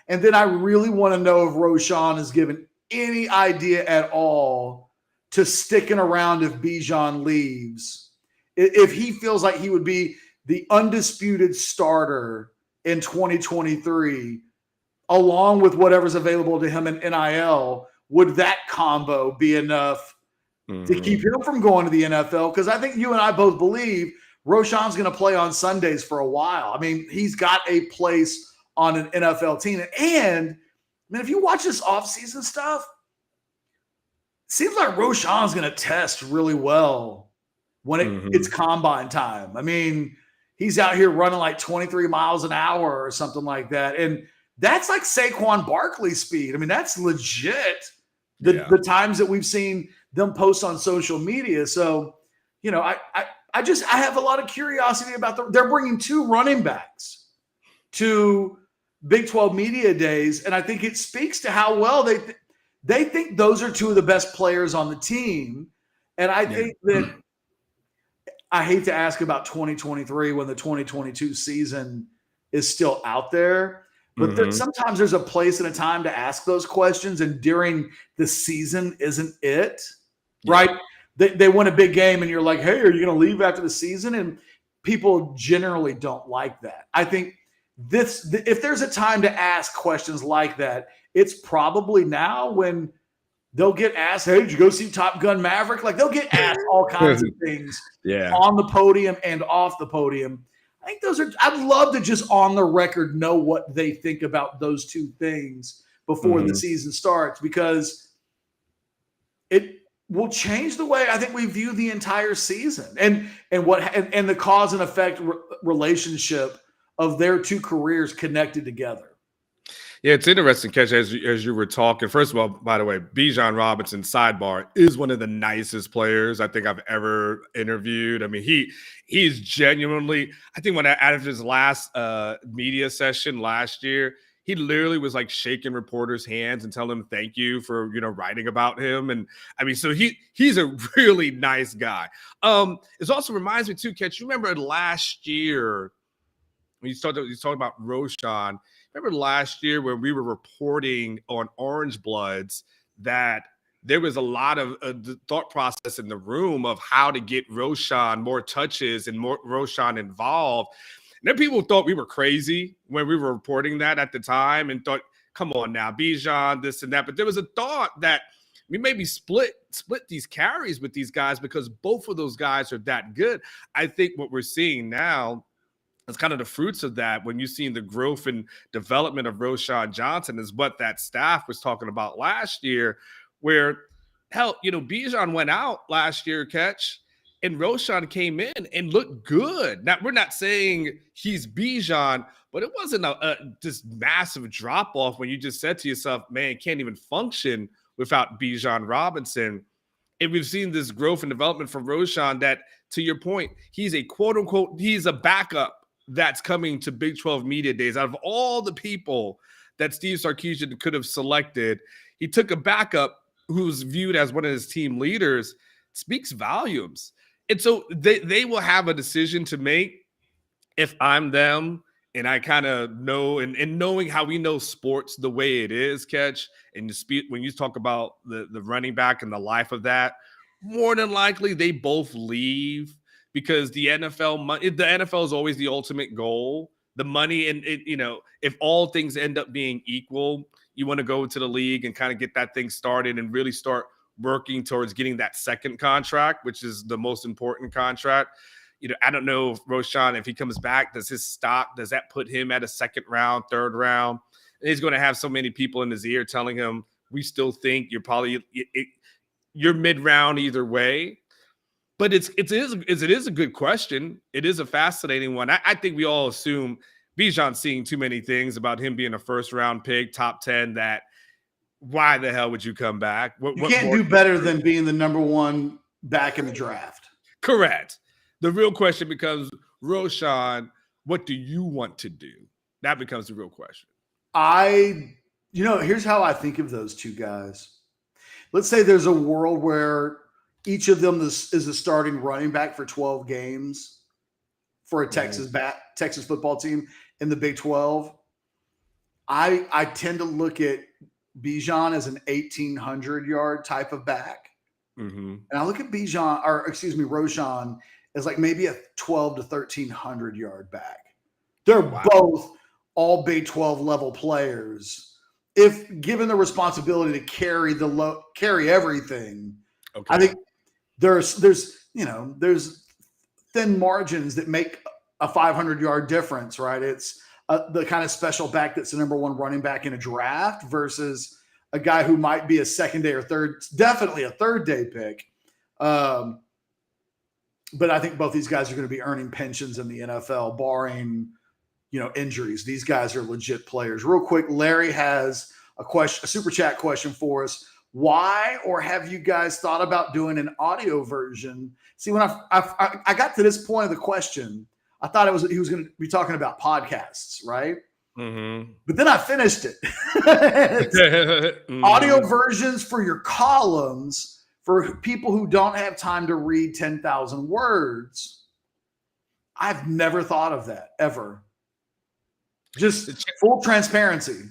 And then I really want to know if Roshan is given any idea at all to sticking around if Bijan leaves, if he feels like he would be the undisputed starter in 2023, along with whatever's available to him in NIL. Would that combo be enough to keep him from going to the NFL? Because I think you and I both believe Roshan's going to play on Sundays for a while. I mean, he's got a place on an NFL team. And if you watch this offseason stuff, it seems like Roshan's going to test really well when it's combine time. I mean, he's out here running like 23 miles an hour or something like that. And that's like Saquon Barkley speed. I mean, that's legit the times that we've seen them post on social media. So, I have a lot of curiosity about they're bringing two running backs to Big 12 media days. And I think it speaks to how well they think those are two of the best players on the team. And I think that I hate to ask about 2023 when the 2022 season is still out there, but sometimes there's a place and a time to ask those questions. And during the season isn't it, right? They win a big game and you're like, hey, are you going to leave after the season? And people generally don't like that. I think if there's a time to ask questions like that, it's probably now when they'll get asked, hey, did you go see Top Gun Maverick? Like they'll get asked all kinds of things on the podium and off the podium. I think I'd love to just on the record know what they think about those two things before the season starts, because it will change the way I think we view the entire season and the cause and effect relationship of their two careers connected together. Yeah, it's interesting, Ketch, as you were talking. First of all, by the way, Bijan Robinson, sidebar, is one of the nicest players I think I've ever interviewed. I mean, he's genuinely, I think when out of his last media session last year, he literally was like shaking reporters' hands and telling them thank you for, writing about him. And I mean, so he's a really nice guy. It also reminds me too, Ketch, you remember last year when you talking about Roshan. Remember last year when we were reporting on Orange Bloods that there was a lot of thought process in the room of how to get Roshan more touches and more Roshan involved. And then people thought we were crazy when we were reporting that at the time and thought, come on now, Bijan, this and that. But there was a thought that we maybe split these carries with these guys because both of those guys are that good. I think what we're seeing now, it's kind of the fruits of that when you've seen the growth and development of Roshan Johnson is what that staff was talking about last year, where, hell, Bijan went out last year, Ketch, and Roshan came in and looked good. Now, we're not saying he's Bijan, but it wasn't this massive drop-off when you just said to yourself, man, can't even function without Bijan Robinson. And we've seen this growth and development from Roshan that, to your point, he's a quote-unquote, he's a backup that's coming to Big 12 media days. Out of all the people that Steve Sarkisian could have selected, he took a backup who's viewed as one of his team leaders. Speaks volumes. And so they will have a decision to make if I'm them And I kind of know, and knowing how we know sports the way it is, Catch, and when you talk about the running back and the life of that, more than likely they both leave because the NFL is always the ultimate goal. The money, and if all things end up being equal, you want to go to the league and kind of get that thing started and really start working towards getting that second contract, which is the most important contract. I don't know if Roshan, if he comes back, does that put him at a second round, third round? And he's going to have so many people in his ear telling him, we still think you're mid-round either way. But it is a good question. It is a fascinating one. I think we all assume Bijan's seeing too many things about him being a first-round pick, top 10, that why the hell would you come back? You can't do better than being the number one back in the draft. Correct. The real question becomes, Roshan, what do you want to do? That becomes the real question. Here's how I think of those two guys. Let's say there's a world where each of them is a starting running back for 12 games for a Texas football team in the Big 12. I tend to look at Bijan as an 1,800-yard type of back. Mm-hmm. And I look at Roshan as like maybe a 1,200 to 1,300-yard back. They're both all Big 12 level players. If given the responsibility to carry everything, okay. I think there's thin margins that make a 500-yard difference, right? It's the kind of special back that's the number one running back in a draft versus a guy who might be a second day or definitely a third day pick. But I think both these guys are going to be earning pensions in the NFL, barring, injuries. These guys are legit players. Real quick, Larry has a super chat question for us. Why, or have you guys thought about doing an audio version? See, when I got to this point of the question, I thought he was going to be talking about podcasts, right? Mm-hmm. But then I finished it. Mm-hmm. Audio versions for your columns for people who don't have time to read 10,000 words. I've never thought of that, ever. Just full transparency.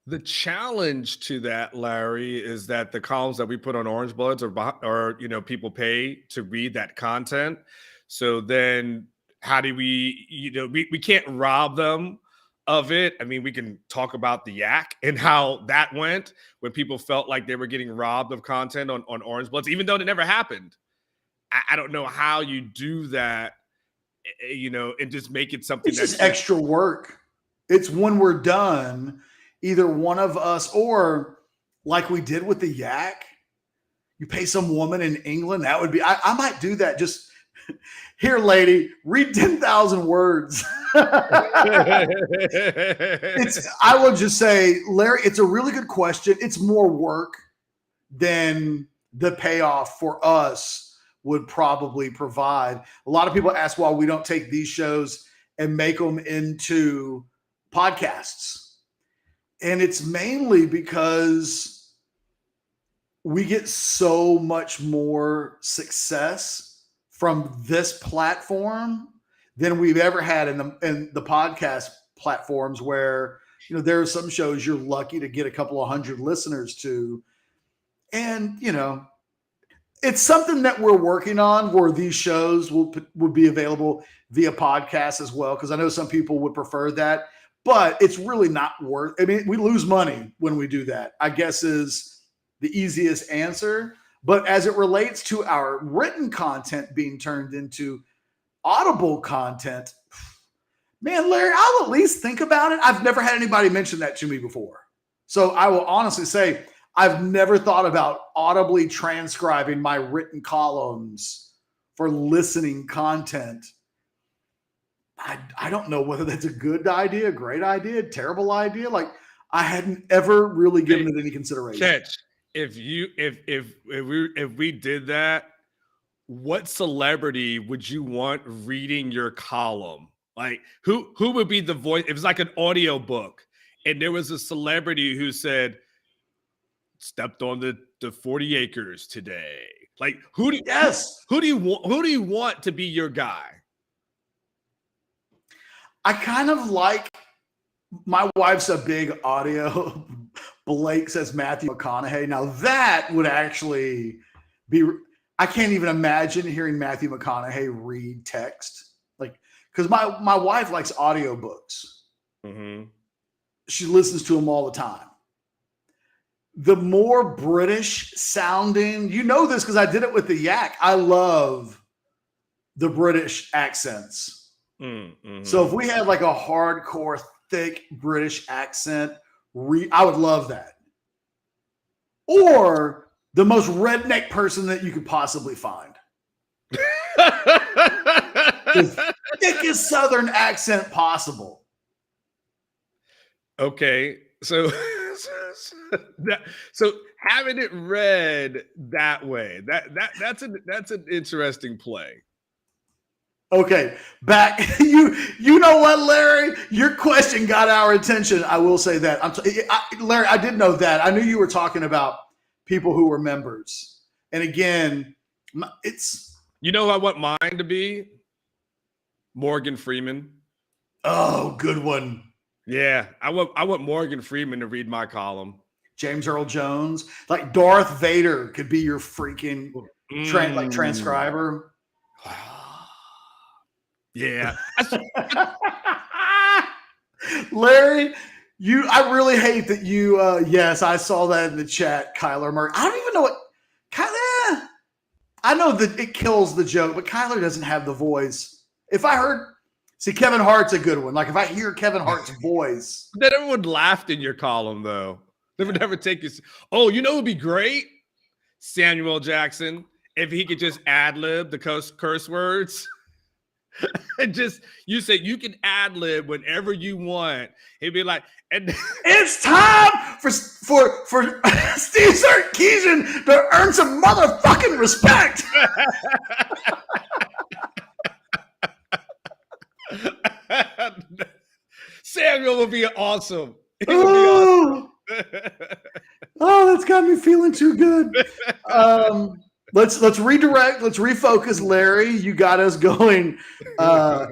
The challenge to that, Larry, is that the columns that we put on Orange Bloods are people pay to read that content. So then how do we can't rob them of it. I mean, we can talk about the yak and how that went when people felt like they were getting robbed of content on Orange Bloods, even though it never happened. I don't know how you do that, and just make it something that's just extra work. It's when we're done, either one of us, or like we did with the yak, you pay some woman in England. That would be, I might do that. Just here, lady, read 10,000 words. I will just say, Larry, it's a really good question. It's more work than the payoff for us would probably provide. A lot of people ask why we don't take these shows and make them into podcasts. And it's mainly because we get so much more success from this platform than we've ever had in the podcast platforms, where, there are some shows you're lucky to get a couple of hundred listeners to. And, it's something that we're working on, where these shows would be available via podcast as well, because I know some people would prefer that. But it's really not worth. I mean, we lose money when we do that, I guess, is the easiest answer. But as it relates to our written content being turned into audible content, man, Larry, I'll at least think about it. I've never had anybody mention that to me before. So I will honestly say I've never thought about audibly transcribing my written columns for listening content. I don't know whether that's a good idea, great idea, terrible idea. Like, I hadn't ever really given it any consideration. Catch, if we did that, what celebrity would you want reading your column? Like, who would be the voice? It was like an audio book, and there was a celebrity who said, stepped on the 40 acres today. Like, who do you want to be your guy? I kind of like, my wife's a big audio. Blake says Matthew McConaughey. Now that would actually be, I can't even imagine hearing Matthew McConaughey read text. Like, because my wife likes audiobooks. Mm-hmm. She listens to them all the time. The more British sounding, you know this because I did it with the Yak. I love the British accents. Mm-hmm. So if we had like a hardcore, thick British accent, I would love that. Or the most redneck person that you could possibly find. The thickest Southern accent possible. Okay, so having it read that way, that's an interesting play. Okay, back. You know what, Larry? Your question got our attention. I will say that. Larry, I did know that. I knew you were talking about people who were members. And again, it's. You know who I want mine to be? Morgan Freeman. Oh, good one. Yeah, I want Morgan Freeman to read my column. James Earl Jones, like Darth Vader, could be your freaking transcriber. Yeah. Larry, I really hate that you, yes, I saw that in the chat, Kyler Murray. I don't even know what, Kyler, I know that it kills the joke, but Kyler doesn't have the voice. If I heard, see, Kevin Hart's a good one. Like if I hear Kevin Hart's voice. That everyone laughed in your column, though. They would never take you. Oh, you know what would be great? Samuel Jackson, if he could just ad-lib the curse words. And just, you say you can ad-lib whenever you want. He'd be like, and it's time for Steve Sarkisian to earn some motherfucking respect. Samuel would be awesome. Oh, that's got me feeling too good. Let's redirect. Let's refocus, Larry. You got us going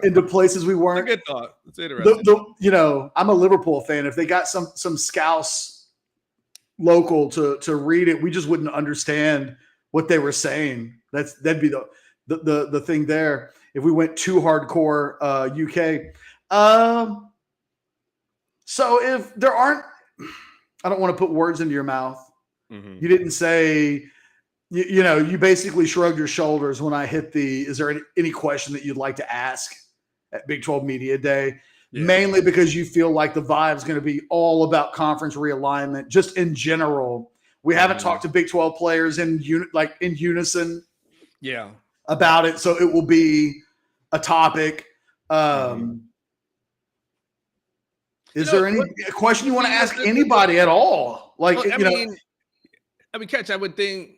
into places we weren't. Good thought. It's interesting. I'm a Liverpool fan. If they got some Scouse local to read it, we just wouldn't understand what they were saying. That'd be the thing there. If we went too hardcore UK. So if there aren't, I don't want to put words into your mouth. Mm-hmm. You didn't say. You basically shrugged your shoulders when I hit is there any question that you'd like to ask at Big 12 Media Day? Yeah. Mainly because you feel like the vibe is going to be all about conference realignment, just in general. We haven't talked to Big 12 players in unison about it, so it will be a topic. Is there any question you want to ask anybody at all? Like, I mean, Ketch, I would think,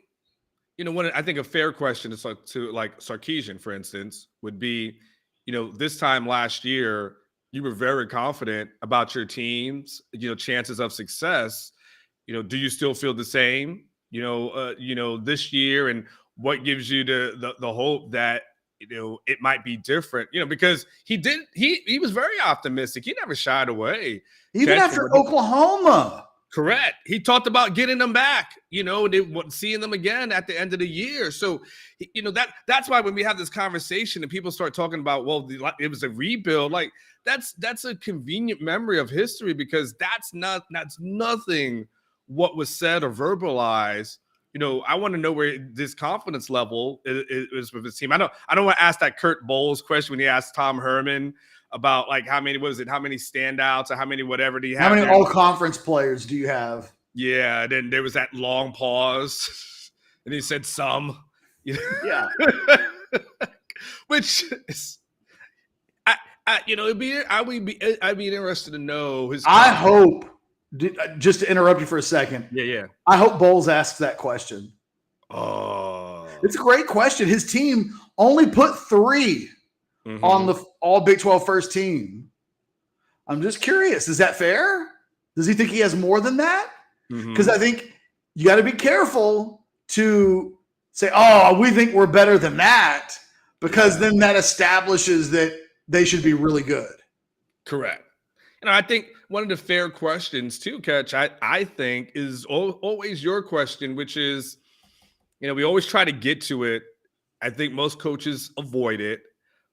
I think a fair question to Sarkisian, for instance, would be, this time last year, you were very confident about your team's, chances of success. Do you still feel the same, this year, and what gives you the hope that, it might be different, because he was very optimistic. He never shied away. Even after Oklahoma. Correct. He talked about getting them back, seeing them again at the end of the year. So, that's why when we have this conversation and people start talking about, well, it was a rebuild, like that's a convenient memory of history, because that's nothing what was said or verbalized. I want to know where this confidence level is with his team. I don't want to ask that Kurt Bowles question when he asked Tom Herman about how many standouts or how many whatever do you have? How many all-conference players do you have? Yeah, then there was that long pause, and he said some. Yeah. Which is, I'd be interested to know his. I hope. Just to interrupt you for a second. Yeah. I hope Bowles asks that question. Oh, it's a great question. His team only put 3 on the all Big 12 first team. I'm just curious. Is that fair? Does he think he has more than that? Because I think you got to be careful to say, oh, we think we're better than that, because then that establishes that they should be really good. Correct. I think one of the fair questions too, Catch, I think is always your question, which is, we always try to get to it. I think most coaches avoid it,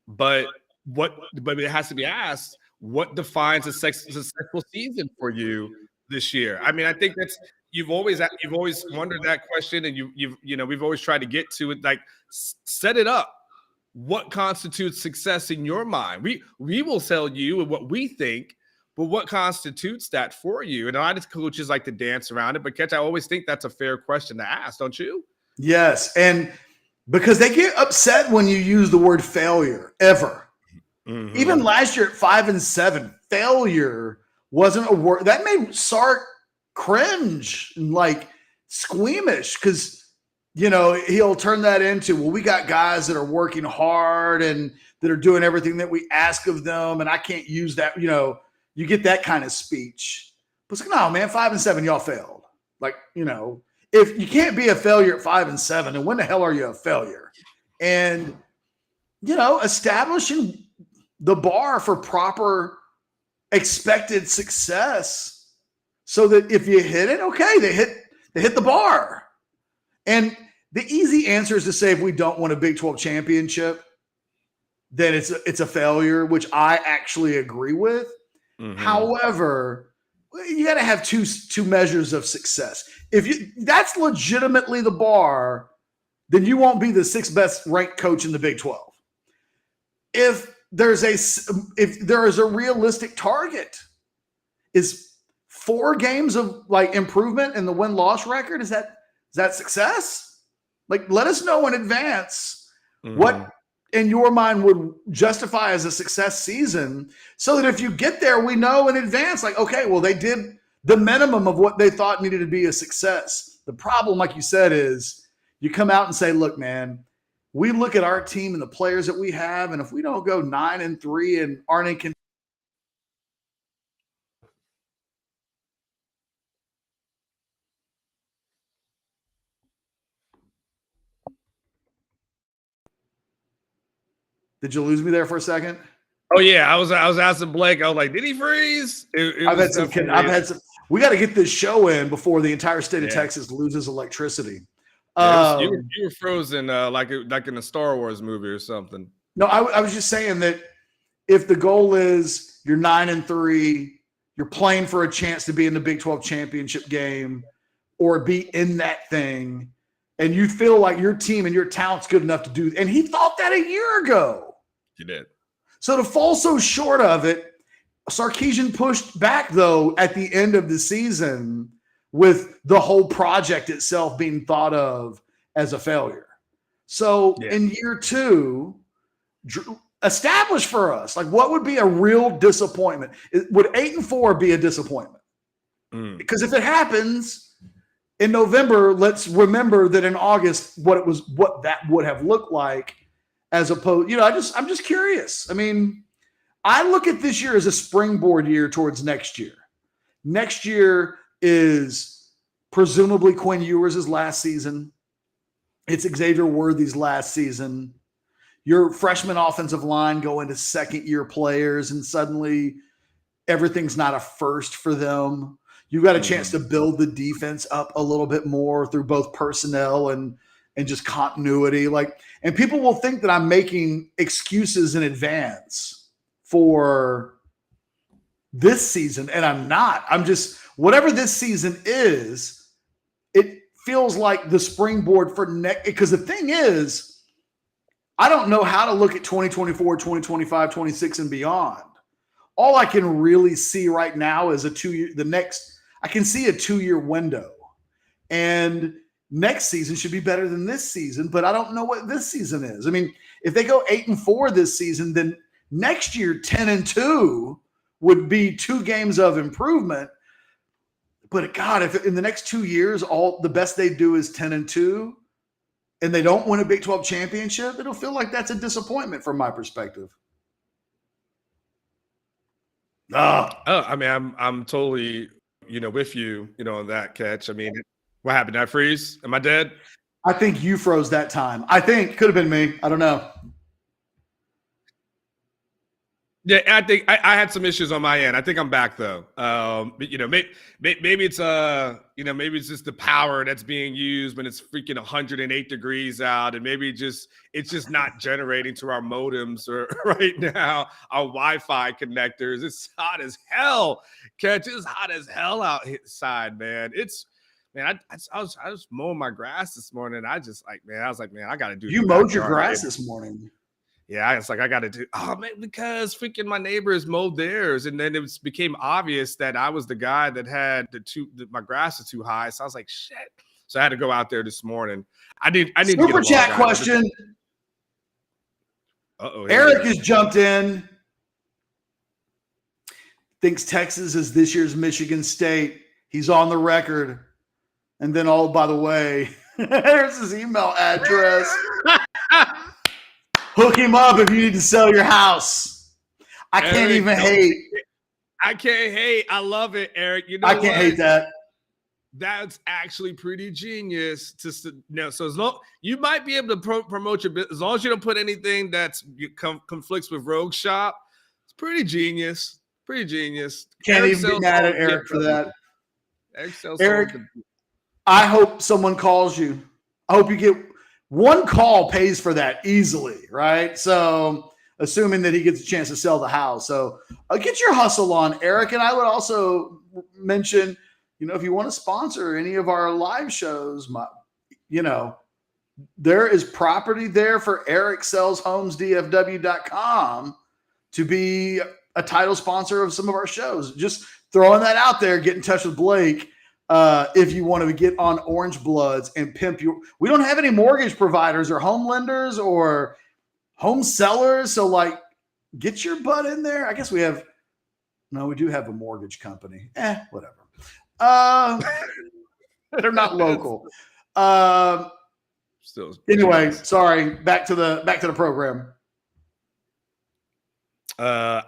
but it has to be asked, what defines a successful season for you this year? I mean, I think that's you've always wondered that question, and we've always tried to get to it. Like, set it up. What constitutes success in your mind? We will tell you what we think, but what constitutes that for you? And a lot of coaches like to dance around it, but Catch, I always think that's a fair question to ask, don't you? Yes, and because they get upset when you use the word failure ever. Mm-hmm. Even last year at 5-7, failure wasn't a word that made Sark cringe and like squeamish, because he'll turn that into, well, we got guys that are working hard and that are doing everything that we ask of them, and I can't use that. You get that kind of speech. But it's like, no, man, 5-7, y'all failed. Like, if you can't be a failure at 5-7, then when the hell are you a failure? And, establishing the bar for proper expected success so that if you hit it, okay, they hit the bar. And the easy answer is to say, if we don't win a Big 12 championship, then it's a failure, which I actually agree with. Mm-hmm. However, you got to have two measures of success. If that's legitimately the bar, then you won't be the 6th best ranked coach in the Big 12. If there is a realistic target, is 4 games of like improvement in the win-loss record, is that success? Like, let us know in advance what in your mind would justify as a success season, so that if you get there, we know in advance, like, okay, well, they did the minimum of what they thought needed to be a success. The problem, like you said, is you come out and say, look, man, we look at our team and the players that we have, and if we don't go 9-3 and aren't in contention. Did you lose me there for a second? Oh yeah, I was asking Blake. I was like, did he freeze? I've had some. We got to get this show in before the entire state of Texas loses electricity. Yeah, you were frozen like in a Star Wars movie or something. No, I was just saying that if the goal is you're 9-3, you're playing for a chance to be in the Big 12 championship game or be in that thing, and you feel like your team and your talent's good enough to do, and he thought that a year ago. He did. So to fall so short of it, Sarkisian pushed back, though, at the end of the season with the whole project itself being thought of as a failure. So in year 2, establish for us, like, what would be a real disappointment? Would 8-4 be a disappointment? Because if it happens in November, let's remember that in August, what that would have looked like. As opposed, I'm just curious. I mean, I look at this year as a springboard year towards next year. Next year is presumably Quinn Ewers' last season. It's Xavier Worthy's last season. Your freshman offensive line go into second-year players, and suddenly everything's not a first for them. You got a chance to build the defense up a little bit more through both personnel and just continuity. And people will think that I'm making excuses in advance for this season, and I'm not. I'm just, whatever this season is, it feels like the springboard for next, because the thing is, I don't know how to look at 2024, 2025, 26 and beyond. All I can really see right now is I can see a 2-year window. And next season should be better than this season, but I don't know what this season is. I mean, if they go 8-4 this season, then next year 10-2 would be 2 games of improvement. But God, if in the next 2 years all the best they do is 10-2, and they don't win a Big 12 championship, it'll feel like that's a disappointment from my perspective. I mean, I'm totally, with you, on that, Catch. I mean, what happened? Did I freeze? Am I dead? I think you froze that time. I think could have been me. I don't know. Yeah, I think I had some issues on my end. I think I'm back though. But, maybe it's maybe it's just the power that's being used when it's freaking 108 degrees out, and maybe it's just not generating to our modems or right now our Wi-Fi connectors. It's hot as hell. Catch, it's hot as hell outside, man. I was mowing my grass this morning. I was like, man, I got to do. You mowed your grass this morning. Yeah, it's like I got to do. Oh man, because freaking my neighbors mowed theirs, and then it became obvious that I was the guy that had my grass is too high. So I was like, shit. So I had to go out there this morning. I need Super chat question. Eric has jumped in. Thinks Texas is this year's Michigan State. He's on the record. And then, by the way, there's his email address. Hook him up if you need to sell your house. I can't even hate. I can't hate. I love it, Eric. You know I can't hate that. That's actually pretty genius. So as long you might be able to promote your business, as long as you don't put anything that's conflicts with Rogue Shop, it's pretty genius. Pretty genius. Can't even be mad at Eric for that. Eric, I hope someone calls you. I hope you get one call pays for that easily, right? So assuming that he gets a chance to sell the house. So get your hustle on, Eric. And I would also mention, if you want to sponsor any of our live shows, there is property there for EricSellsHomesDFW.com to be a title sponsor of some of our shows. Just throwing that out there. Get in touch with Blake. If you want to get on Orange Bloods and pimp you. We don't have any mortgage providers or home lenders or home sellers. So get your butt in there. I guess we do have a mortgage company. Whatever. They're not local. Anyway, sorry. Back to the program. I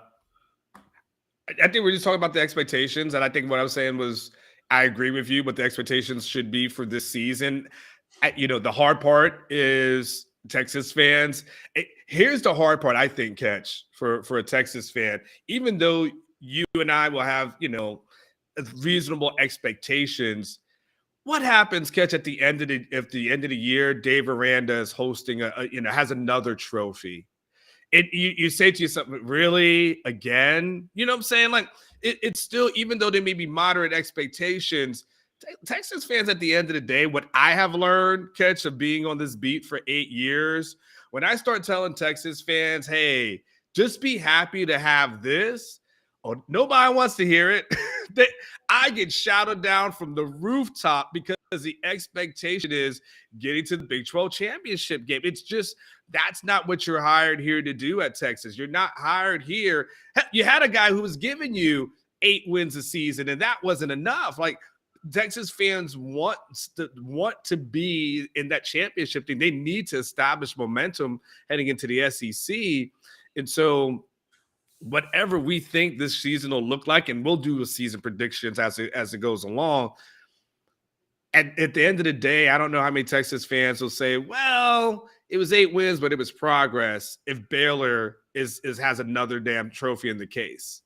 think we're just talking about the expectations. And I think what I was saying was, I agree with you, but the expectations should be for this season. The hard part is Texas fans. Here's the hard part, I think, Catch, for a Texas fan. Even though you and I will have, reasonable expectations, what happens, Catch, at the end of the year? Dave Aranda is hosting has another trophy. You say to yourself, really, again? You know what I'm saying? It's still, even though there may be moderate expectations, Texas fans at the end of the day, what I have learned, Catch, of being on this beat for 8 years, when I start telling Texas fans, hey, just be happy to have this, nobody wants to hear it. I get shouted down from the rooftop because the expectation is getting to the Big 12 championship game. It's just, that's not what you're hired here to do at Texas. You're not hired here. You had a guy who was giving you 8 wins a season, and that wasn't enough. Texas fans want to be in that championship thing. They need to establish momentum heading into the SEC. And so whatever we think this season will look like, and we'll do a season predictions as it goes along. At the end of the day, I don't know how many Texas fans will say, well, it was 8 wins, but it was progress if Baylor has another damn trophy in the case.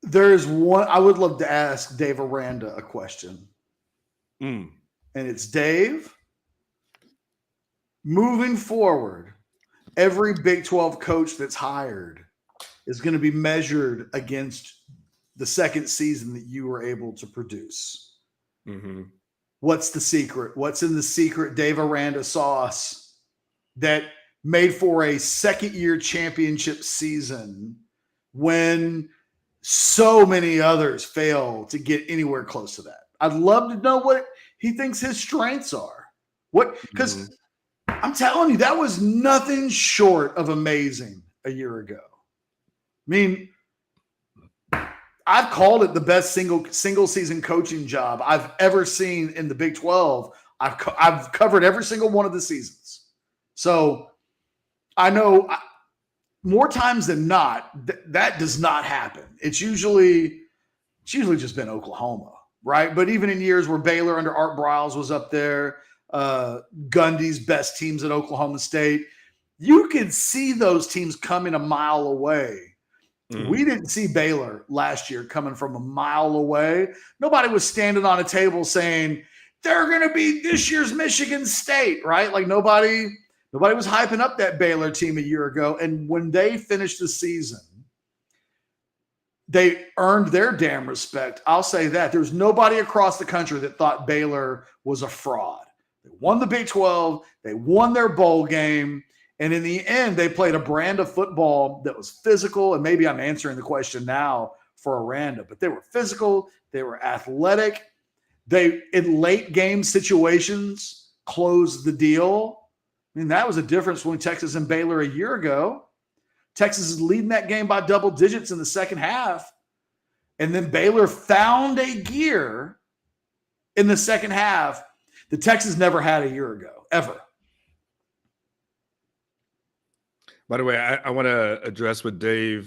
There's one, I would love to ask Dave Aranda a question. And it's, Dave, moving forward, every Big 12 coach that's hired is going to be measured against the second season that you were able to produce. Mm-hmm. What's the secret? What's in the secret Dave Aranda sauce that made for a second-year championship season when so many others fail to get anywhere close to that? I'd love to know what he thinks his strengths are. Because I'm telling you, that was nothing short of amazing a year ago. I mean, I've called it the best single season coaching job I've ever seen in the Big 12. I've covered every single one of the seasons. So I know more times than not, that does not happen. It's usually just been Oklahoma, right? But even in years where Baylor under Art Briles was up there, Gundy's best teams at Oklahoma State, you could see those teams coming a mile away. Mm. We didn't see Baylor last year coming from a mile away. Nobody was standing on a table saying they're going to be this year's Michigan State, right? Like nobody was hyping up that Baylor team a year ago. And when they finished the season, they earned their damn respect. I'll say that. There's nobody across the country that thought Baylor was a fraud. They won the Big 12. They won their bowl game. And in the end, they played a brand of football that was physical. And maybe I'm answering the question now for Aranda, but they were physical. They were athletic. They, in late game situations, closed the deal. I mean, that was a difference between Texas and Baylor a year ago. Texas is leading that game by double digits in the second half. And then Baylor found a gear in the second half that Texas never had a year ago, ever. By the way, I want to address what Des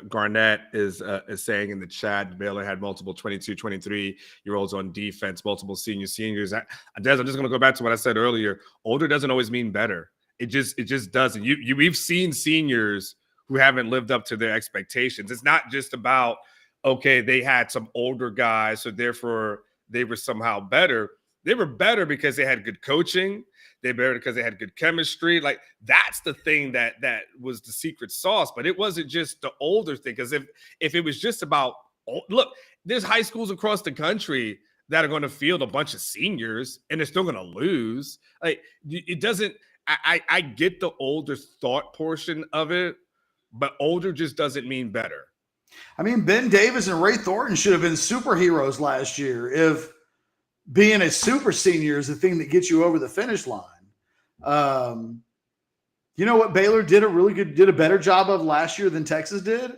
Garnett is saying in the chat. Baylor had multiple 22, 23-year-olds on defense, multiple seniors. Des, I'm just going to go back to what I said earlier. Older doesn't always mean better. It just doesn't. We've seen seniors who haven't lived up to their expectations. It's not just about, okay, they had some older guys, so therefore they were somehow better. They were better because they had good coaching. They better because they had good chemistry. Like that's the thing that was the secret sauce. But it wasn't just the older thing. Because if it was just about look, there's high schools across the country that are going to field a bunch of seniors and they're still going to lose. Like it doesn't. I get the older thought portion of it, but older just doesn't mean better. I mean, Ben Davis and Ray Thornton should have been superheroes last year if being a super senior is the thing that gets you over the finish line. You know what Baylor did a better job of last year than Texas did?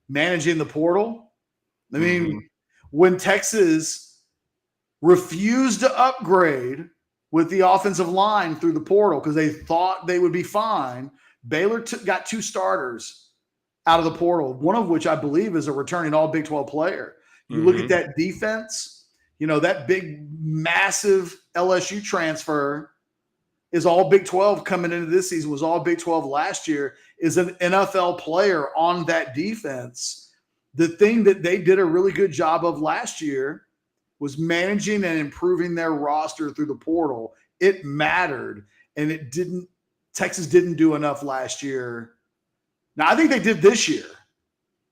Managing the portal. I mean, when Texas refused to upgrade with the offensive line through the portal because they thought they would be fine, Baylor got 2 starters out of the portal, one of which I believe is a returning all Big 12 player. You look at that defense, you know, that big, massive LSU transfer is all Big 12 coming into this season, was all Big 12 last year, is an NFL player on that defense. The thing that they did a really good job of last year was managing and improving their roster through the portal. It mattered, and Texas didn't do enough last year. Now, I think they did this year,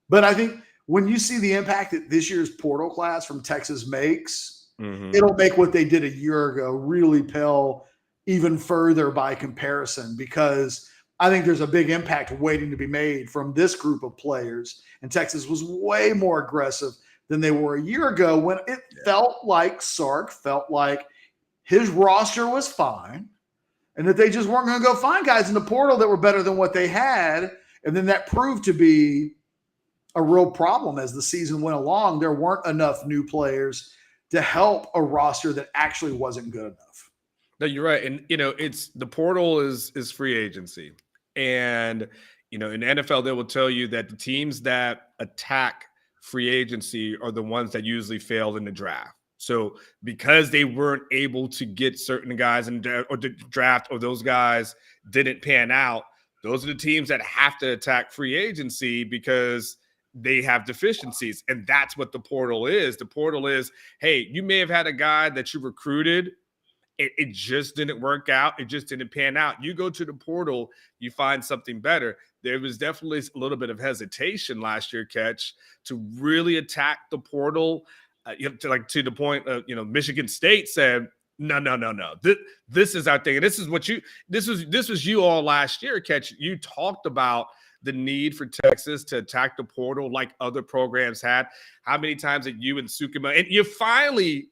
but I think when you see the impact that this year's portal class from Texas makes, it'll make what they did a year ago really pale even further by comparison, because I think there's a big impact waiting to be made from this group of players. And Texas was way more aggressive than they were a year ago when it felt like Sark felt like his roster was fine and that they just weren't going to go find guys in the portal that were better than what they had. And then that proved to be a real problem as the season went along. There weren't enough new players to help a roster that actually wasn't good enough. No, you're right. And, you know, it's the portal is free agency. And, you know, in the NFL, they will tell you that the teams that attack free agency are the ones that usually fail in the draft. So because they weren't able to get certain guys in the draft, or those guys didn't pan out, those are the teams that have to attack free agency because they have deficiencies. And that's what the portal is. The portal is, hey, you may have had a guy that you recruited. It just didn't work out. It just didn't pan out. You go to the portal, you find something better. There was definitely a little bit of hesitation last year, Ketch, to really attack the portal. To the point of, you know, Michigan State said, no. This is our thing. And this was you all last year, Ketch. You talked about the need for Texas to attack the portal like other programs had. How many times did you and Sukima, and you finally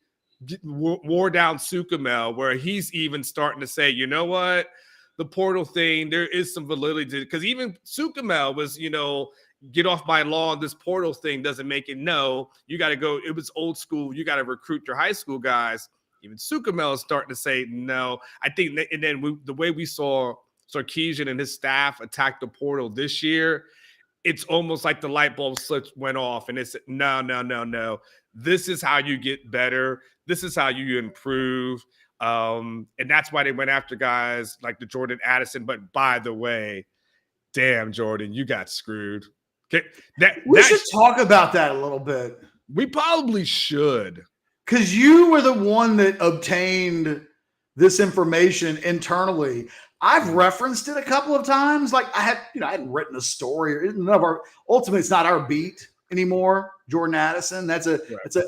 wore down Sukima, where he's even starting to say, you know what, the portal thing, there is some validity to it. Because even Sukima was, you know, get off my lawn, this portal thing doesn't make it. No, you got to go. It was old school. You got to recruit your high school guys. Even Sukima is starting to say no. I think, and then the way we saw Sarkisian and his staff attack the portal this year, it's almost like the light bulb went off, and it's no. This is how you get better. This is how you improve. And that's why they went after guys like the Jordan Addison. But by the way, damn, Jordan, you got screwed. We should talk about that a little bit. We probably should. Because you were the one that obtained this information internally. I've referenced it a couple of times. Like I hadn't written a story. Ultimately, it's not our beat anymore. Jordan Addison. That's a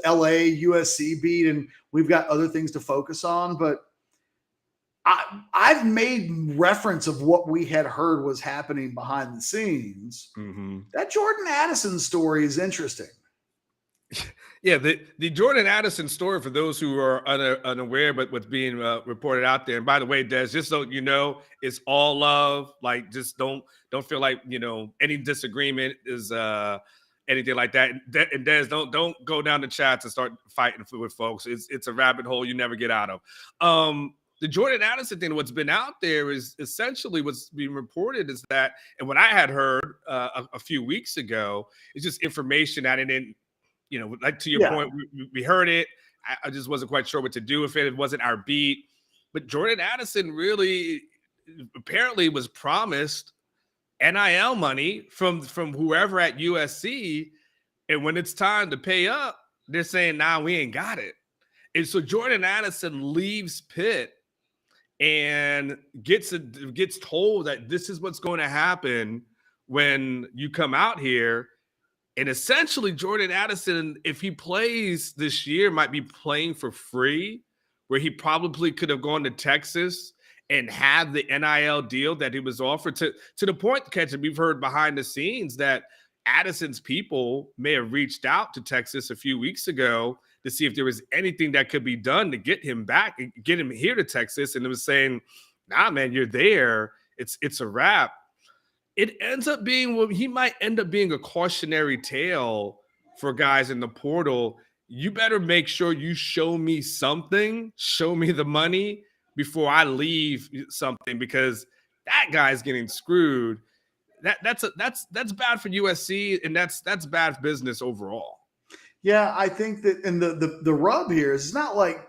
LA USC beat, and we've got other things to focus on. But I've made reference of what we had heard was happening behind the scenes. Mm-hmm. That Jordan Addison story is interesting. Yeah, the Jordan Addison story, for those who are unaware, but what's being reported out there. And by the way, Des, just so you know, it's all love. Like, just don't feel like any disagreement is anything like that. And Des, don't go down the chats and start fighting with folks. It's a rabbit hole you never get out of. The Jordan Addison thing, what's been out there is essentially what's being reported is that, and what I had heard a few weeks ago is just information that it didn't. Like to your point, we heard it. I just wasn't quite sure what to do with it. It wasn't our beat. But Jordan Addison really apparently was promised NIL money from whoever at USC. And when it's time to pay up, they're saying, nah, we ain't got it. And so Jordan Addison leaves Pitt and gets told that this is what's going to happen when you come out here. And essentially, Jordan Addison, if he plays this year, might be playing for free, where he probably could have gone to Texas and had the NIL deal that he was offered to the point, Ketchum, we've heard behind the scenes that Addison's people may have reached out to Texas a few weeks ago to see if there was anything that could be done to get him back and get him here to Texas. And it was saying, nah, man, you're there. It's a wrap. It ends up being he might end up being a cautionary tale for guys in the portal. You better make sure you show me something, show me the money before I leave something, because that guy's getting screwed. That's bad for USC, and that's bad business overall. Yeah, I think that, and the rub here is it's not like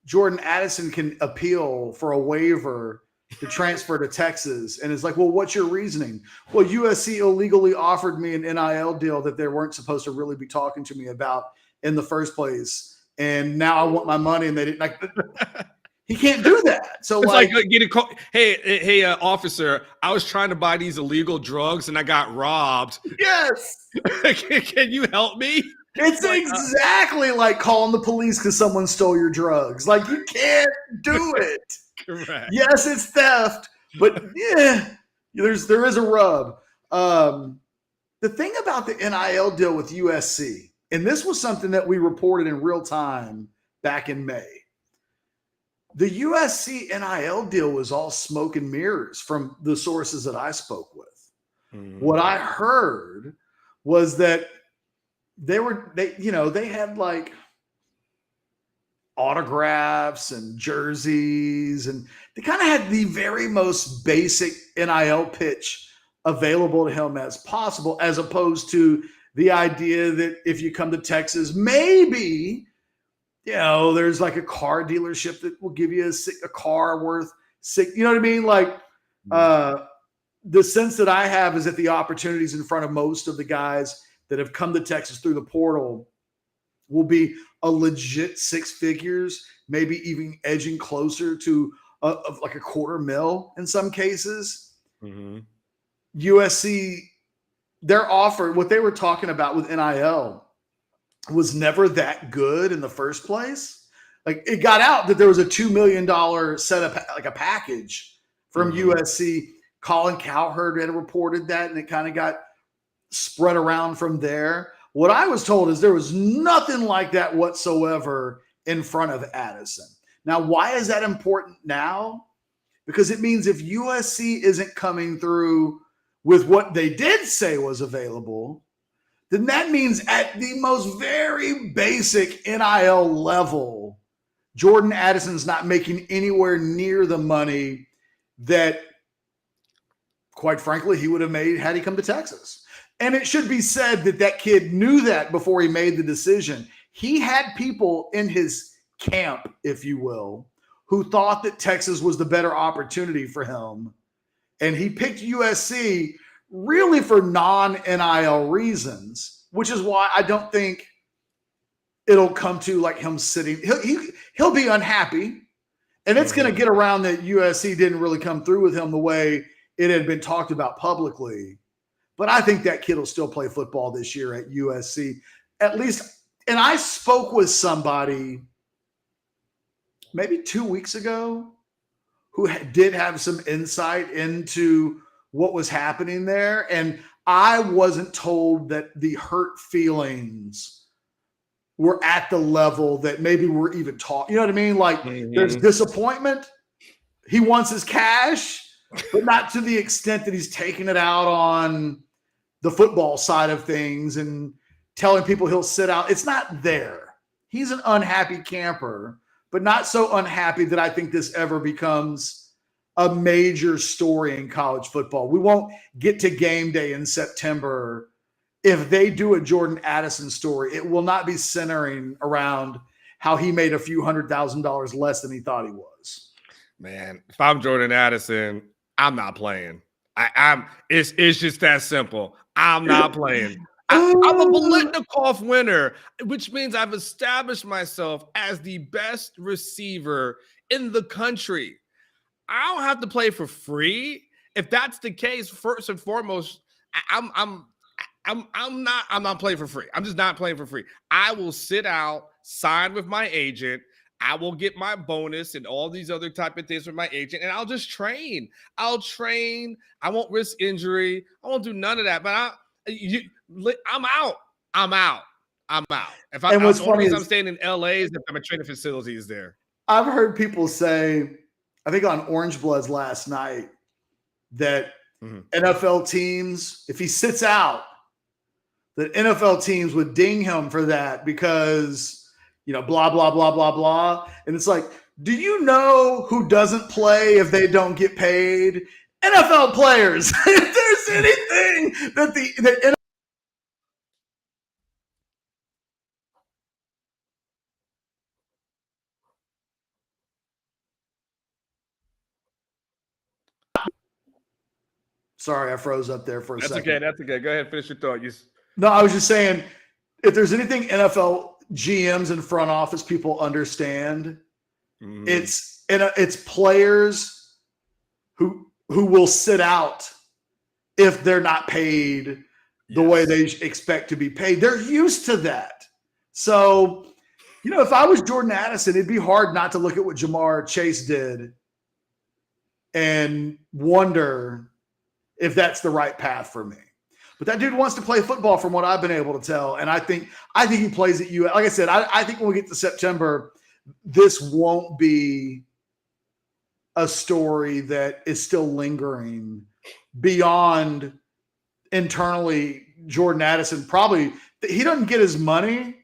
Jordan Addison can appeal for a waiver to transfer to Texas. And it's like, well, what's your reasoning? Well, USC illegally offered me an NIL deal that they weren't supposed to really be talking to me about in the first place. And now I want my money. And they didn't like, he can't do that. So it's like get a call. Hey, officer, I was trying to buy these illegal drugs and I got robbed. Yes. Can you help me? It's exactly like calling the police because someone stole your drugs. Like, you can't do it. Correct. Yes, it's theft, but yeah, there is a rub. The thing about the NIL deal with USC, and this was something that we reported in real time back in May. The USC NIL deal was all smoke and mirrors from the sources that I spoke with. Mm-hmm. What I heard was that they had like autographs and jerseys, and they kind of had the very most basic NIL pitch available to him as possible, as opposed to the idea that if you come to Texas, maybe, there's like a car dealership that will give you a car worth $6. You know what I mean? Like, the sense that I have is that the opportunities in front of most of the guys that have come to Texas through the portal will be a legit 6 figures, maybe even edging closer to like a $250,000 in some cases. Mm-hmm. USC, their offer, what they were talking about with NIL was never that good in the first place. Like, it got out that there was a $2 million setup, like a package from USC. Colin Cowherd had reported that, and it kind of got spread around from there. What I was told is there was nothing like that whatsoever in front of Addison. Now, why is that important now? Because it means if USC isn't coming through with what they did say was available, then that means at the most very basic NIL level, Jordan Addison's not making anywhere near the money that, quite frankly, he would have made had he come to Texas. And it should be said that that kid knew that before he made the decision. He had people in his camp, if you will, who thought that Texas was the better opportunity for him. And he picked USC really for non-NIL reasons, which is why I don't think it'll come to like him sitting. He'll be unhappy. And it's going to get around that USC didn't really come through with him the way it had been talked about publicly. But I think that kid will still play football this year at USC, at least. And I spoke with somebody maybe 2 weeks ago who did have some insight into what was happening there. And I wasn't told that the hurt feelings were at the level that maybe we're even talking. You know what I mean? Like there's disappointment. He wants his cash, but not to the extent that he's taking it out on the football side of things and telling people he'll sit out. It's not there. He's an unhappy camper, but not so unhappy that I think this ever becomes a major story in college football. We won't get to game day in September. If they do a Jordan Addison story, it will not be centering around how he made a few $100,000 less than he thought he was. Man, if I'm Jordan Addison, I'm not playing. It's just that simple. I'm not playing. I'm a Biletnikoff winner, which means I've established myself as the best receiver in the country. I don't have to play for free. If that's the case, first and foremost, I'm not playing for free. I'm just not playing for free. I will sit out, sign with my agent. I will get my bonus and all these other type of things with my agent, and I'll just train. I'll train. I won't risk injury. I won't do none of that. But I'm out. I'm out. If I'm staying in LA is if my training facility is there. I've heard people say, I think on Orange Bloods last night, that NFL teams, if he sits out, that NFL teams would ding him for that because, blah, blah, blah, blah, blah. And it's like, do you know who doesn't play if they don't get paid? NFL players. If there's anything that the Sorry, I froze up there for a second. That's okay. Go ahead, finish your thought. No, I was just saying, if there's anything NFL GMs and front office people understand, it's players who will sit out if they're not paid the way they expect to be paid. They're used to that. So, if I was Jordan Addison, it'd be hard not to look at what Jamar Chase did and wonder if that's the right path for me. But that dude wants to play football from what I've been able to tell. And I think he plays at Like I said, I think when we get to September, this won't be a story that is still lingering beyond internally. Jordan Addison, probably he doesn't get his money.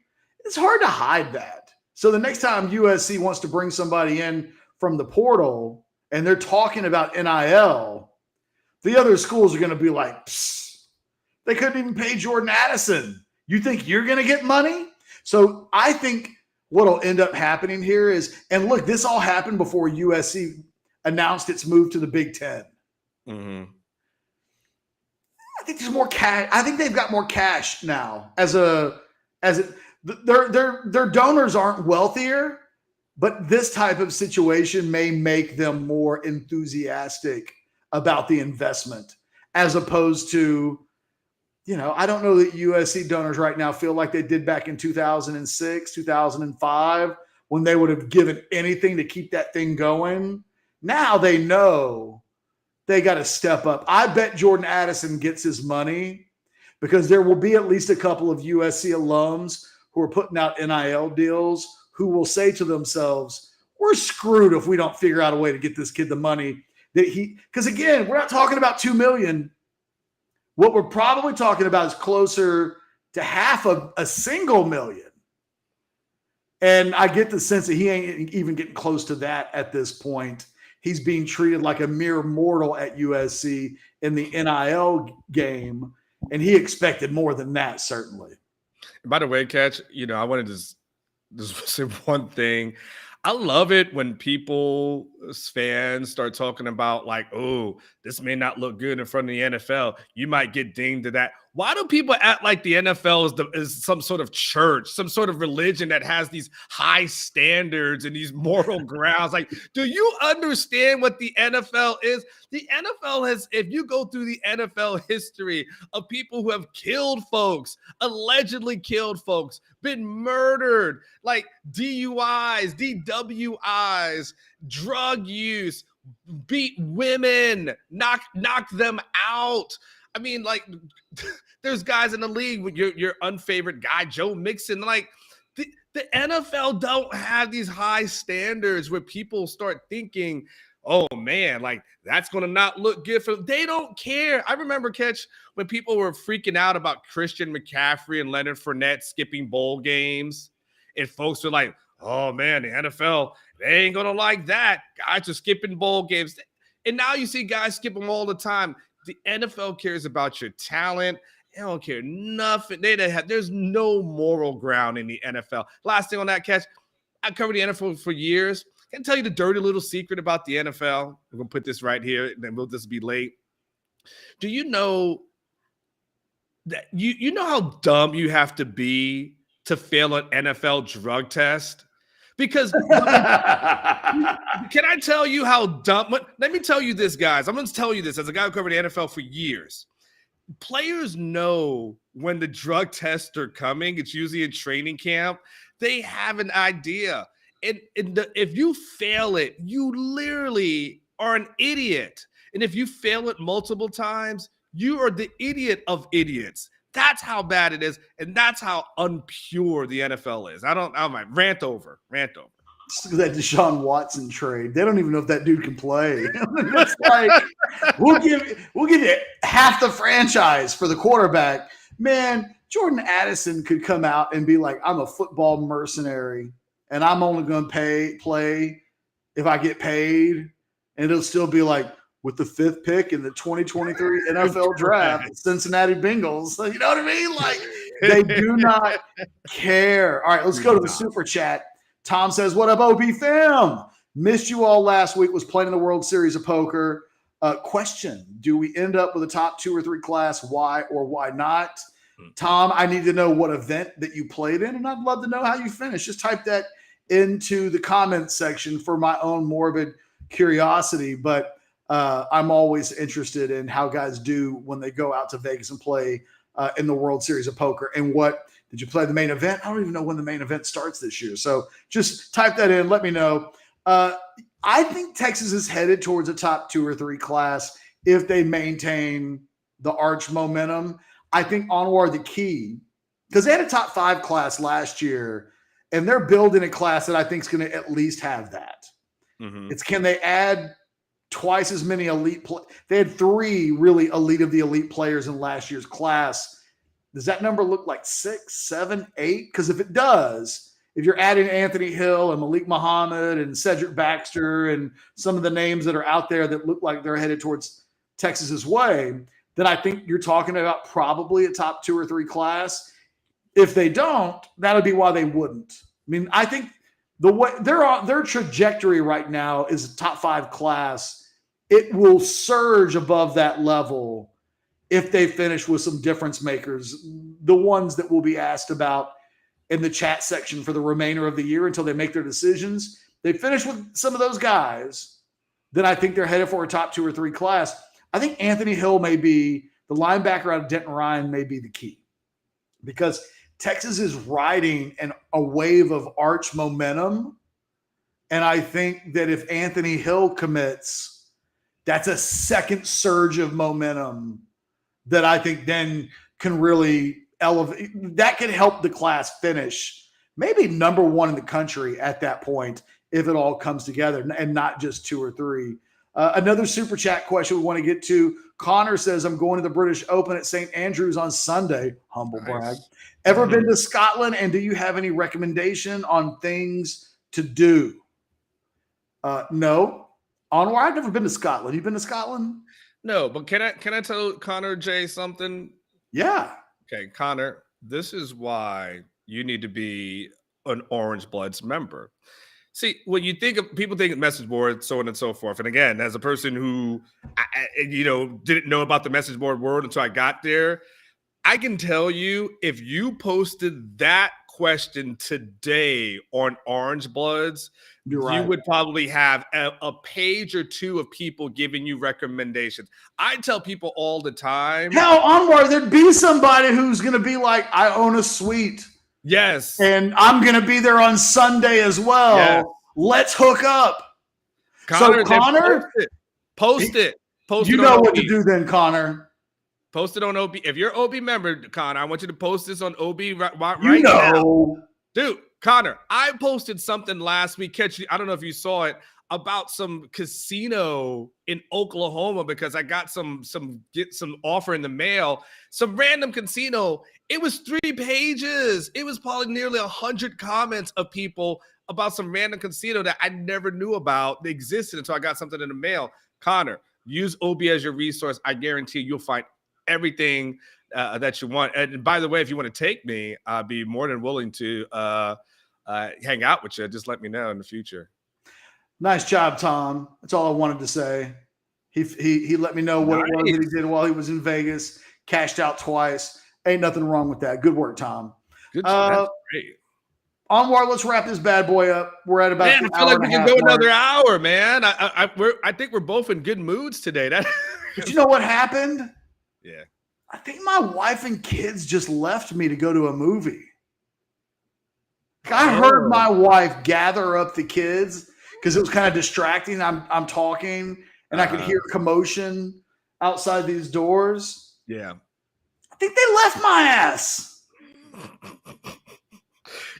It's hard to hide that. So the next time USC wants to bring somebody in from the portal and they're talking about NIL, the other schools are going to be like, they couldn't even pay Jordan Addison. You think you're going to get money? So I think what will end up happening here is, and look, this all happened before USC announced its move to the Big Ten. I think there's more cash. I think they've got more cash now their donors aren't wealthier, but this type of situation may make them more enthusiastic about the investment as opposed to, I don't know that USC donors right now feel like they did back in 2006, 2005, when they would have given anything to keep that thing going. Now they know they got to step up. I bet Jordan Addison gets his money because there will be at least a couple of USC alums who are putting out NIL deals who will say to themselves, we're screwed if we don't figure out a way to get this kid the money that because again, we're not talking about $2 million. What we're probably talking about is closer to half of a single million. And I get the sense that he ain't even getting close to that at this point. He's being treated like a mere mortal at USC in the NIL game, and he expected more than that, certainly. By the way, Catch, I wanted to just say one thing. I love it when people, fans, start talking about like, oh, this may not look good in front of the NFL. You might get dinged to that. Why do people act like the NFL is some sort of church, some sort of religion that has these high standards and these moral grounds? Like, do you understand what the NFL is? The NFL has, if you go through the NFL history of people who have killed folks, allegedly killed folks, been murdered, like DUIs, DWIs, drug use, beat women, knock them out. I mean, like, there's guys in the league with your unfavorite guy, Joe Mixon. Like, the NFL don't have these high standards where people start thinking, oh man, like that's going to not look good for them. They don't care. I remember, Ketch, when people were freaking out about Christian McCaffrey and Leonard Fournette skipping bowl games, and folks were like, oh man, the NFL, they ain't going to like that. Guys are skipping bowl games. And now you see guys skip them all the time. The NFL cares about your talent. They don't care nothing. There's no moral ground in the NFL. Last thing on that, Ketch, I covered the NFL for years. Can I tell you the dirty little secret about the NFL? We're going to put this right here, and then we'll just be late. Do you know that you know how dumb you have to be to fail an NFL drug test? Because can I tell you how dumb? Let me tell you this, guys. I'm going to tell you this as a guy who covered the NFL for years. Players know when the drug tests are coming. It's usually in training camp. They have an idea. And if you fail it, you literally are an idiot. And if you fail it multiple times, you are the idiot of idiots. That's how bad it is, and that's how unpure the NFL is. I might rant over. Just look at that Deshaun Watson trade. They don't even know if that dude can play. It's like we'll give you half the franchise for the quarterback. Man, Jordan Addison could come out and be like, I'm a football mercenary, and I'm only going to play if I get paid, and it'll still be like, with the 5th pick in the 2023 NFL draft, the Cincinnati Bengals. You know what I mean? Like, they do not care. All right, let's go to the super chat. Tom says, what up, OB fam? Missed you all last week, was playing in the World Series of Poker. Question, do we end up with a top 2 or 3 class? Why or why not? Tom, I need to know what event that you played in, and I'd love to know how you finished. Just type that into the comments section for my own morbid curiosity. But I'm always interested in how guys do when they go out to Vegas and play in the World Series of Poker. And what did you play the main event? I don't even know when the main event starts this year. So just type that in. Let me know. I think Texas is headed towards a top 2 or 3 class if they maintain the arch momentum. I think Anwar the key, because they had a top 5 class last year, and they're building a class that I think is going to at least have that. Mm-hmm. It's can they add twice as many elite they had 3 really elite of the elite players in last year's class. Does that number look like 6, 7, 8? Because if it does, if you're adding Anthony Hill and Malik Muhammad and Cedric Baxter and some of the names that are out there that look like they're headed towards Texas's way, then I think you're talking about probably a top 2 or 3 class. If they don't, that would be why they wouldn't. I mean, I think the way their trajectory right now is a top 5 class. It will surge above that level if they finish with some difference makers, the ones that will be asked about in the chat section for the remainder of the year until they make their decisions. They finish with some of those guys, then I think they're headed for a top 2 or 3 class. I think Anthony Hill may be the linebacker out of Denton Ryan may be the key, because Texas is riding a wave of arch momentum. And I think that if Anthony Hill commits, that's a second surge of momentum that I think then can really elevate. That can help the class finish maybe number 1 in the country at that point if it all comes together and not just 2 or 3. Another super chat question we want to get to. Connor says, I'm going to the British Open at St. Andrews on Sunday. Humble brag. Ever been to Scotland, and do you have any recommendation on things to do? No. Anwar, I've never been to Scotland. You been to Scotland? No, but can I tell Connor J something? Yeah. Okay, Connor, this is why you need to be an Orange Bloods member. See, when you think of people think of message board, so on and so forth. And again, as a person who, didn't know about the message board world until I got there, I can tell you if you posted that question today on Orange Bloods, you would probably have a page or two of people giving you recommendations. I tell people all the time. Hell, Anwar, there'd be somebody who's going to be like, I own a suite. Yes. And I'm going to be there on Sunday as well. Yes. Let's hook up. Connor, post it. You know what to do then, Connor. Post it on OB. If you're OB member, Connor, I want you to post this on OB right now. Dude, Connor, I posted something last week. I don't know if you saw it, about some casino in Oklahoma because I got some offer in the mail. Some random casino. It was 3 pages. It was probably nearly 100 comments of people about some random casino that I never knew about. They existed until I got something in the mail. Connor, use OB as your resource. I guarantee you'll find everything that you want. And by the way, if you want to take me, I'd be more than willing to hang out with you. Just let me know in the future. Nice job, Tom. That's all I wanted to say. He let me know what it was that he did while he was in Vegas. Cashed out twice. Ain't nothing wrong with that. Good work, Tom. Good job. That's great. Onward, let's wrap this bad boy up. We're at about I feel like we can go another hour, man. I think we're both in good moods today. But you know what happened? Yeah. I think my wife and kids just left me to go to a movie. I heard my wife gather up the kids because it was kind of distracting. I'm talking and I could hear commotion outside these doors. Yeah. I think they left my ass.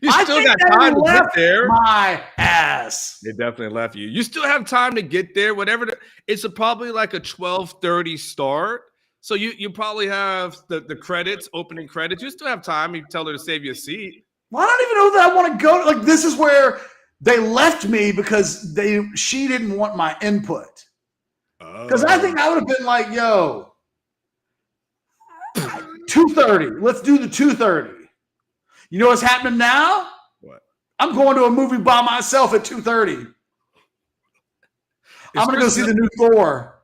You still got time to get there. My ass. They definitely left you. You still have time to get there. Whatever. It's probably like a 12:30 start. So you probably have the credits, opening credits. You still have time. You tell her to save you a seat. Well, I don't even know that I want to go. Like, this is where they left me because she didn't want my input. Because I think I would have been like, yo, 2:30. Let's do the 2:30. You know what's happening now? What? I'm going to a movie by myself at 2:30. I'm going to go see the new Thor.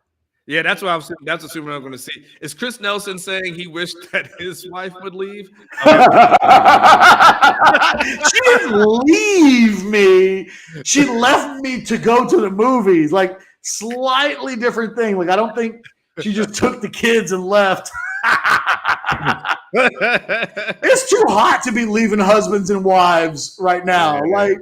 Yeah, that's what that's assuming I'm going to see. Is Chris Nelson saying he wished that his wife would leave? She didn't leave me. She left me to go to the movies. Like, slightly different thing. Like, I don't think she just took the kids and left. It's too hot to be leaving husbands and wives right now. Like,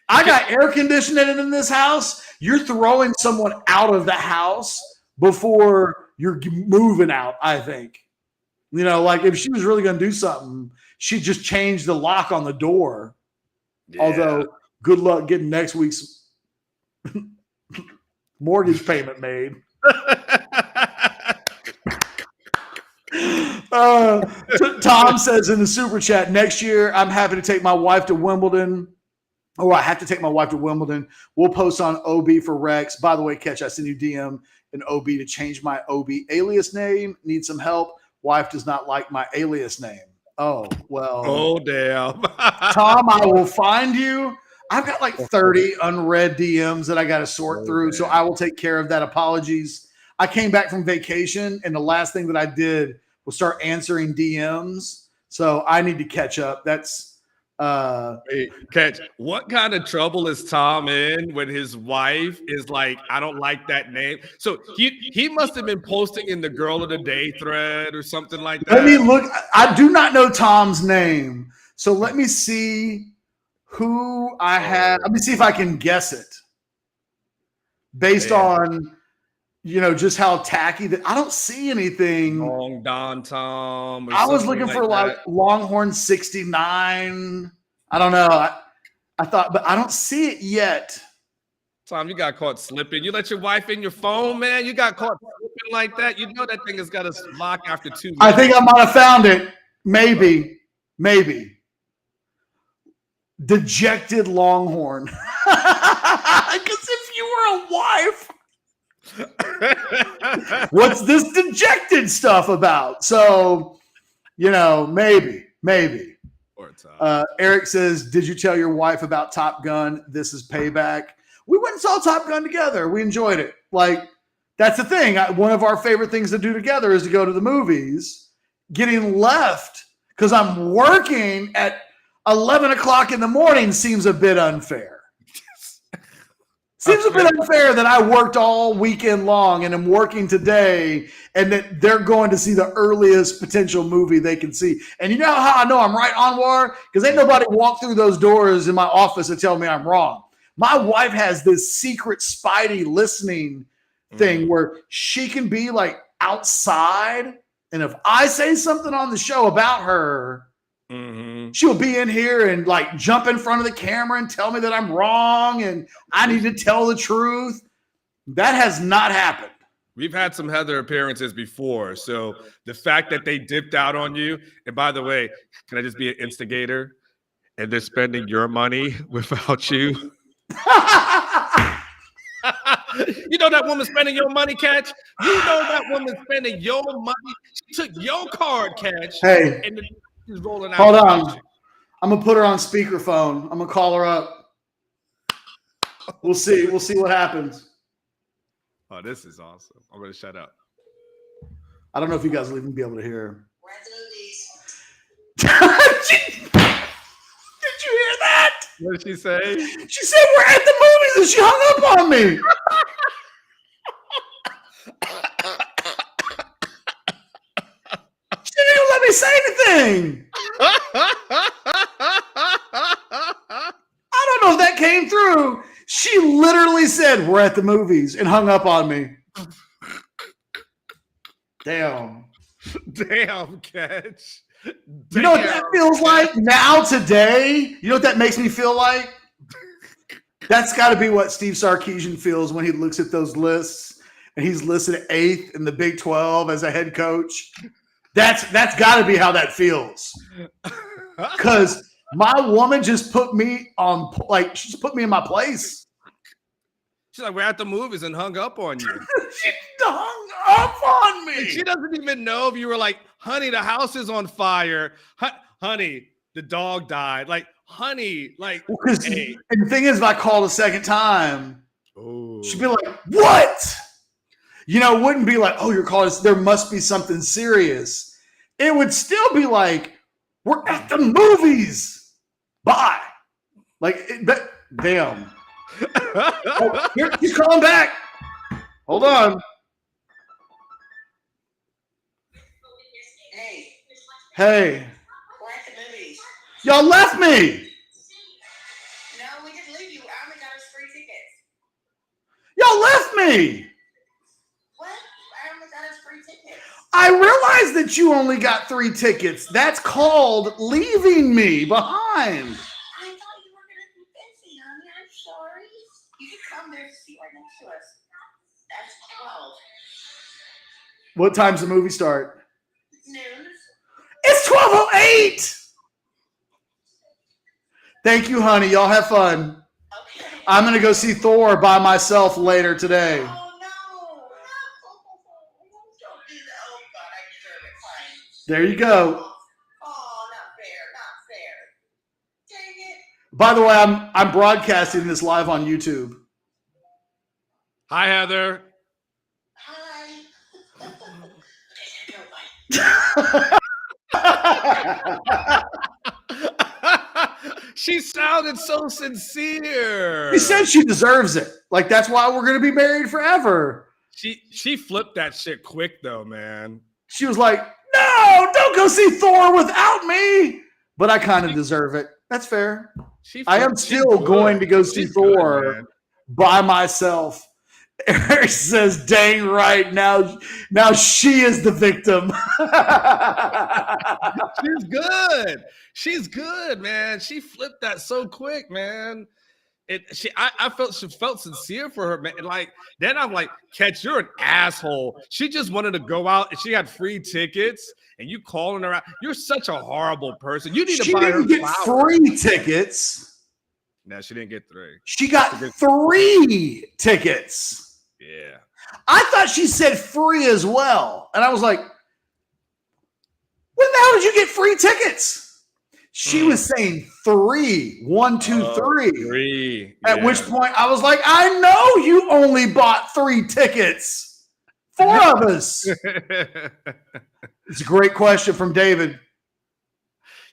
I got air conditioning in this house. You're throwing someone out of the house before you're moving out, I think. You know, like if she was really going to do something, she'd just change the lock on the door. Yeah. Although, good luck getting next week's mortgage payment made. Tom says in the super chat, next year I'm happy to take my wife to Wimbledon. Oh, I have to take my wife to Wimbledon. We'll post on OB for Rex. By the way, Ketch, I sent you DM and OB to change my OB alias name. Need some help. Wife does not like my alias name. Oh, well. Oh, damn. Tom, I will find you. I've got like 30 unread DMs that I got to sort through, so I will take care of that. Apologies. I came back from vacation, and the last thing that I did was start answering DMs, so I need to catch up. That's hey, Catch, what kind of trouble is Tom in when his wife is like, I don't like that name? So he must have been posting in the Girl of the Day thread or something like that. Let me look. I do not know Tom's name, so let me see who I have. Let me see if I can guess it based on, you know, just how tacky that. I don't see anything. Long Don Tom. I was looking for like Longhorn 69. I don't know. I thought, but I don't see it yet. Tom, you got caught slipping. You let your wife in your phone, man. You got caught slipping like that. You know that thing has got a lock after 2 minutes. I think I might have found it. Maybe. Dejected Longhorn. Because if you were a wife. What's this dejected stuff about? So, you know, maybe. Poor Tom. Eric says, did you tell your wife about Top Gun? This is payback. We went and saw Top Gun together. We enjoyed it. Like, that's the thing. One of our favorite things to do together is to go to the movies. Getting left because I'm working at 11 o'clock in the morning seems a bit unfair. Seems a bit unfair that I worked all weekend long and am working today and that they're going to see the earliest potential movie they can see. And you know how I know I'm right, Anwar? Because ain't nobody walked through those doors in my office and tell me I'm wrong. My wife has this secret Spidey listening thing where she can be like outside. And if I say something on the show about her, she'll be in here and like jump in front of the camera and tell me that I'm wrong and I need to tell the truth. That has not happened. We've had some Heather appearances before. So the fact that they dipped out on you, and by the way, can I just be an instigator? And they're spending your money without you. You know that woman spending your money, Catch? You know that woman spending your money. She took your card, Catch. Hey, and she's rolling out. Hold on. I'm going to put her on speakerphone. I'm going to call her up. We'll see. We'll see what happens. Oh, this is awesome. I'm going to shut up. I don't know if you guys will even be able to hear her. We're at the movies. Did you hear that? What did she say? She said we're at the movies and she hung up on me. She didn't even let me say anything. I don't know if that came through. She literally said we're at the movies and hung up on me. Damn. Damn, Catch. You know what that feels like now today? You know what that makes me feel like? That's got to be what Steve Sarkisian feels when he looks at those lists and he's listed 8th in the Big 12 as a head coach. That's got to be how that feels. Because my woman just put me on, like, she just put me in my place. She's like, we're at the movies and hung up on you. She hung up on me. And she doesn't even know if you were like, honey, the house is on fire. Honey, the dog died. Like, honey, like, hey. And the thing is, if I called a second time, she'd be like, what? You know, it wouldn't be like, oh, you're calling us. There must be something serious. It would still be like, we're at the movies. Bye. Like, damn. Oh, here, he's calling back. Hold on. Hey. We're at the movies. Y'all left me. No, we didn't leave you. I only got us free tickets. Y'all left me. What? I only got us free tickets. I realized that you only got 3 tickets. That's called leaving me behind. I thought you were going to be busy, honey. I'm sorry. You can come there to see right next to us. That's 12. What time's the movie start? Noon. It's 12:08. Thank you, honey. Y'all have fun. Okay. I'm going to go see Thor by myself later today. Oh, no. Don't do that. Oh, God, I deserve it. Fine. There you go. Oh, not fair. Not fair. Dang it. By the way, I'm broadcasting this live on YouTube. Hi, Heather. Hi. Okay, go. Bye. She sounded so sincere. She said she deserves it. Like, that's why we're going to be married forever. She flipped that shit quick though, man. She was like, no, don't go see Thor without me. But I kind of deserve it. That's fair. I am still going to go see Thor by myself. Eric says, dang right, now she is the victim. She's good, man. She flipped that so quick, man. I felt she felt sincere for her, man. And like, then I'm like, Catch, you're an asshole. She just wanted to go out and she had free tickets and you calling her out. You're such a horrible person. You need to buy her flowers. Free tickets. No, she didn't get 3. She got 3 tickets. Yeah. I thought she said free as well. And I was like, when the hell did you get free tickets? She was saying 3, 1, 2, 3. 3. At which point I was like, I know you only bought 3 tickets. 4 of us. It's a great question from David.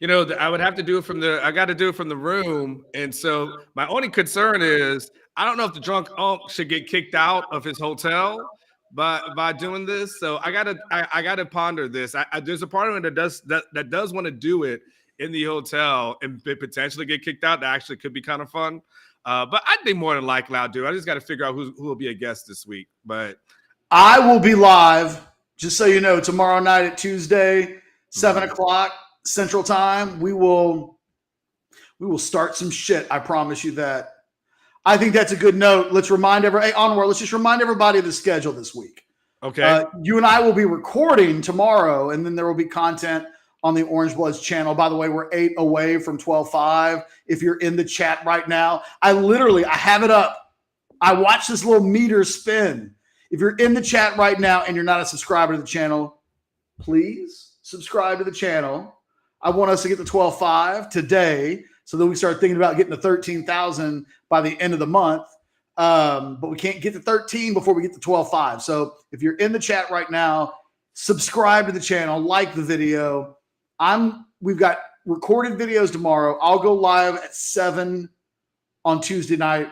I would have to do it I got to do it from the room. And so my only concern is I don't know if the drunk unc should get kicked out of his hotel by doing this. So I gotta ponder this. There's a part of it that does want to do it in the hotel and potentially get kicked out. That actually could be kind of fun. But I think more than likely I'll do it. I just got to figure out who will be a guest this week. But I will be live, just so you know, tomorrow night at Tuesday, 7 o'clock Central Time. We will start some shit. I promise you that. I think that's a good note. Let's remind Anwar, let's just remind everybody of the schedule this week. Okay. You and I will be recording tomorrow, and then there will be content on the Orange Bloods channel. By the way, we're 8 away from 12:05. If you're in the chat right now, I have it up. I watch this little meter spin. If you're in the chat right now and you're not a subscriber to the channel, please subscribe to the channel. I want us to get to 12.5 today so that we start thinking about getting to 13,000 by the end of the month. But we can't get to 13 before we get to 12.5. So if you're in the chat right now, subscribe to the channel, like the video. We've got recorded videos tomorrow. I'll go live at 7 on Tuesday night.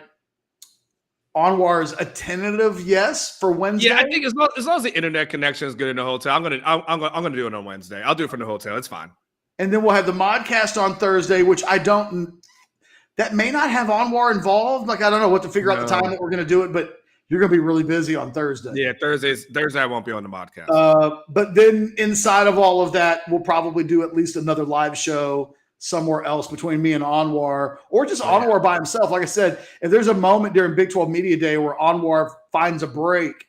Anwar's a tentative yes for Wednesday. Yeah, I think as long as the internet connection is good in the hotel, I'm gonna do it on Wednesday. I'll do it from the hotel. It's fine. And then we'll have the modcast on Thursday, which that may not have Anwar involved. Like, I don't know what to figure out the time that we're going to do it, but you're going to be really busy on Thursday. Yeah, Thursday I won't be on the modcast. But then inside of all of that, we'll probably do at least another live show somewhere else between me and Anwar, or just Anwar by himself. Like I said, if there's a moment during Big 12 Media Day where Anwar finds a break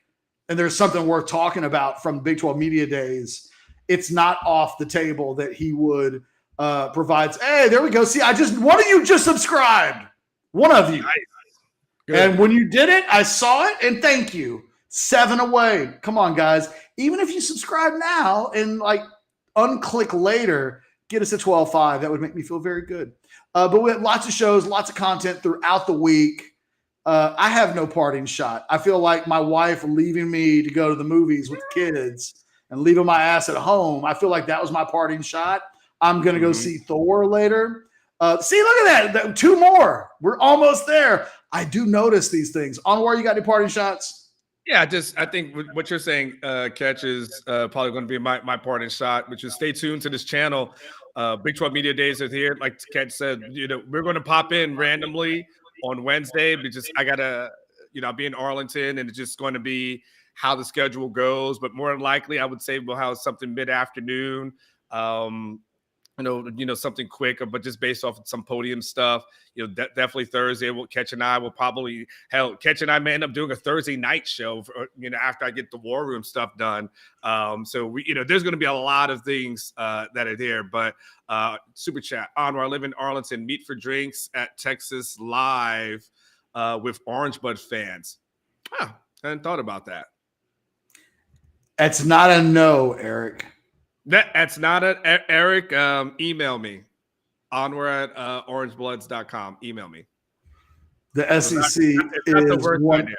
and there's something worth talking about from Big 12 Media Days, it's not off the table that he would provide. Hey, there we go. See, one of you just subscribed. One of you. Nice. And when you did it, I saw it, and thank you. 7 away. Come on, guys. Even if you subscribe now and unclick later, get us to 12.5. That would make me feel very good. But we have lots of shows, lots of content throughout the week. I have no parting shot. I feel like my wife leaving me to go to the movies with kids and leaving my ass at home. I feel like that was my parting shot. I'm going to go see Thor later. See, look at that. 2 more. We're almost there. I do notice these things. Anwar, you got any parting shots? Yeah, I think what you're saying, Ketch, is probably going to be my parting shot, which is stay tuned to this channel. Big 12 Media Days is here. Like Ketch said, we're going to pop in randomly on Wednesday because I got to, I'll be in Arlington, and it's just going to be how the schedule goes. But more than likely, I would say we'll have something mid-afternoon. Something quick, but just based off of some podium stuff, definitely Thursday. Ketch and I may end up doing a Thursday night show, after I get the War Room stuff done. So there's going to be a lot of things that are there. But super chat, Anwar, I live in Arlington. Meet for drinks at Texas Live with Orange Bud fans. I hadn't thought about that. That's not a no, Eric. That's not it, Eric. Email me. Anwar at orangebloods.com. Email me. The SEC is one.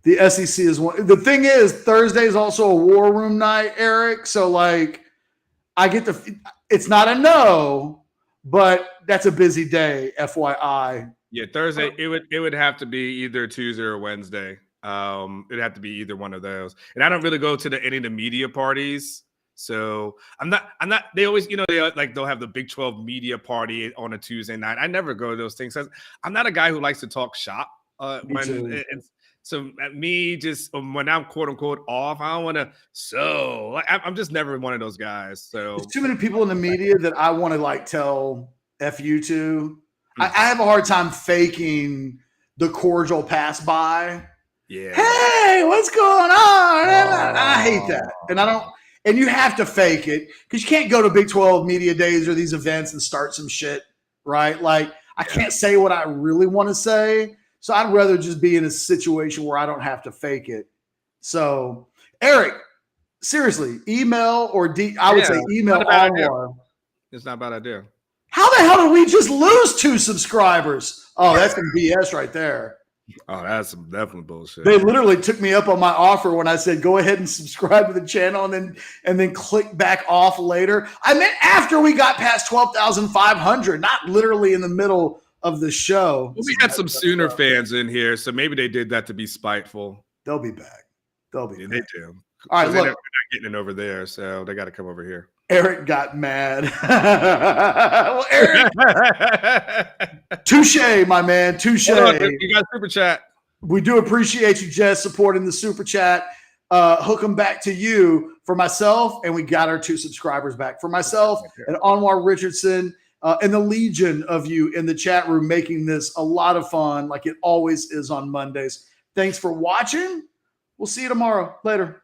The SEC is one. The thing is, Thursday is also a War Room night, Eric. So, it's not a no, but that's a busy day, FYI. Yeah, Thursday, it would have to be either Tuesday or Wednesday. It'd have to be either one of those. And I don't really go to any of the media parties. So I'm not, they always, they'll have the Big 12 media party on a Tuesday night. I never go to those things. I'm not a guy who likes to talk shop. So me just when I'm quote unquote off, I don't want to. I'm just never one of those guys. So there's too many people in the media that I want to tell F you to. I have a hard time faking the cordial pass by. Yeah. Hey, what's going on? I hate that. And you have to fake it because you can't go to Big 12 Media Days or these events and start some shit, right? I can't say what I really want to say. So I'd rather just be in a situation where I don't have to fake it. So, Eric, seriously, email or I would say email Anwar. It's not a bad idea. How the hell did we just lose 2 subscribers? Oh, that's some BS right there. Oh, that's some definitely bullshit. They literally took me up on my offer when I said, go ahead and subscribe to the channel and then click back off later. I meant after we got past 12,500, not literally in the middle of the show. Well, we had some Sooner fans in here, so maybe they did that to be spiteful. They'll be back. They'll be back. They do. All right, look. They're not getting it over there, so they got to come over here. Eric got mad. Well, Eric, touche, my man, touche. You got super chat. We do appreciate you, Jess, supporting the super chat. Hook them back to you for myself, and we got our 2 subscribers back for myself and Anwar Richardson and the legion of you in the chat room, making this a lot of fun, like it always is on Mondays. Thanks for watching. We'll see you tomorrow. Later.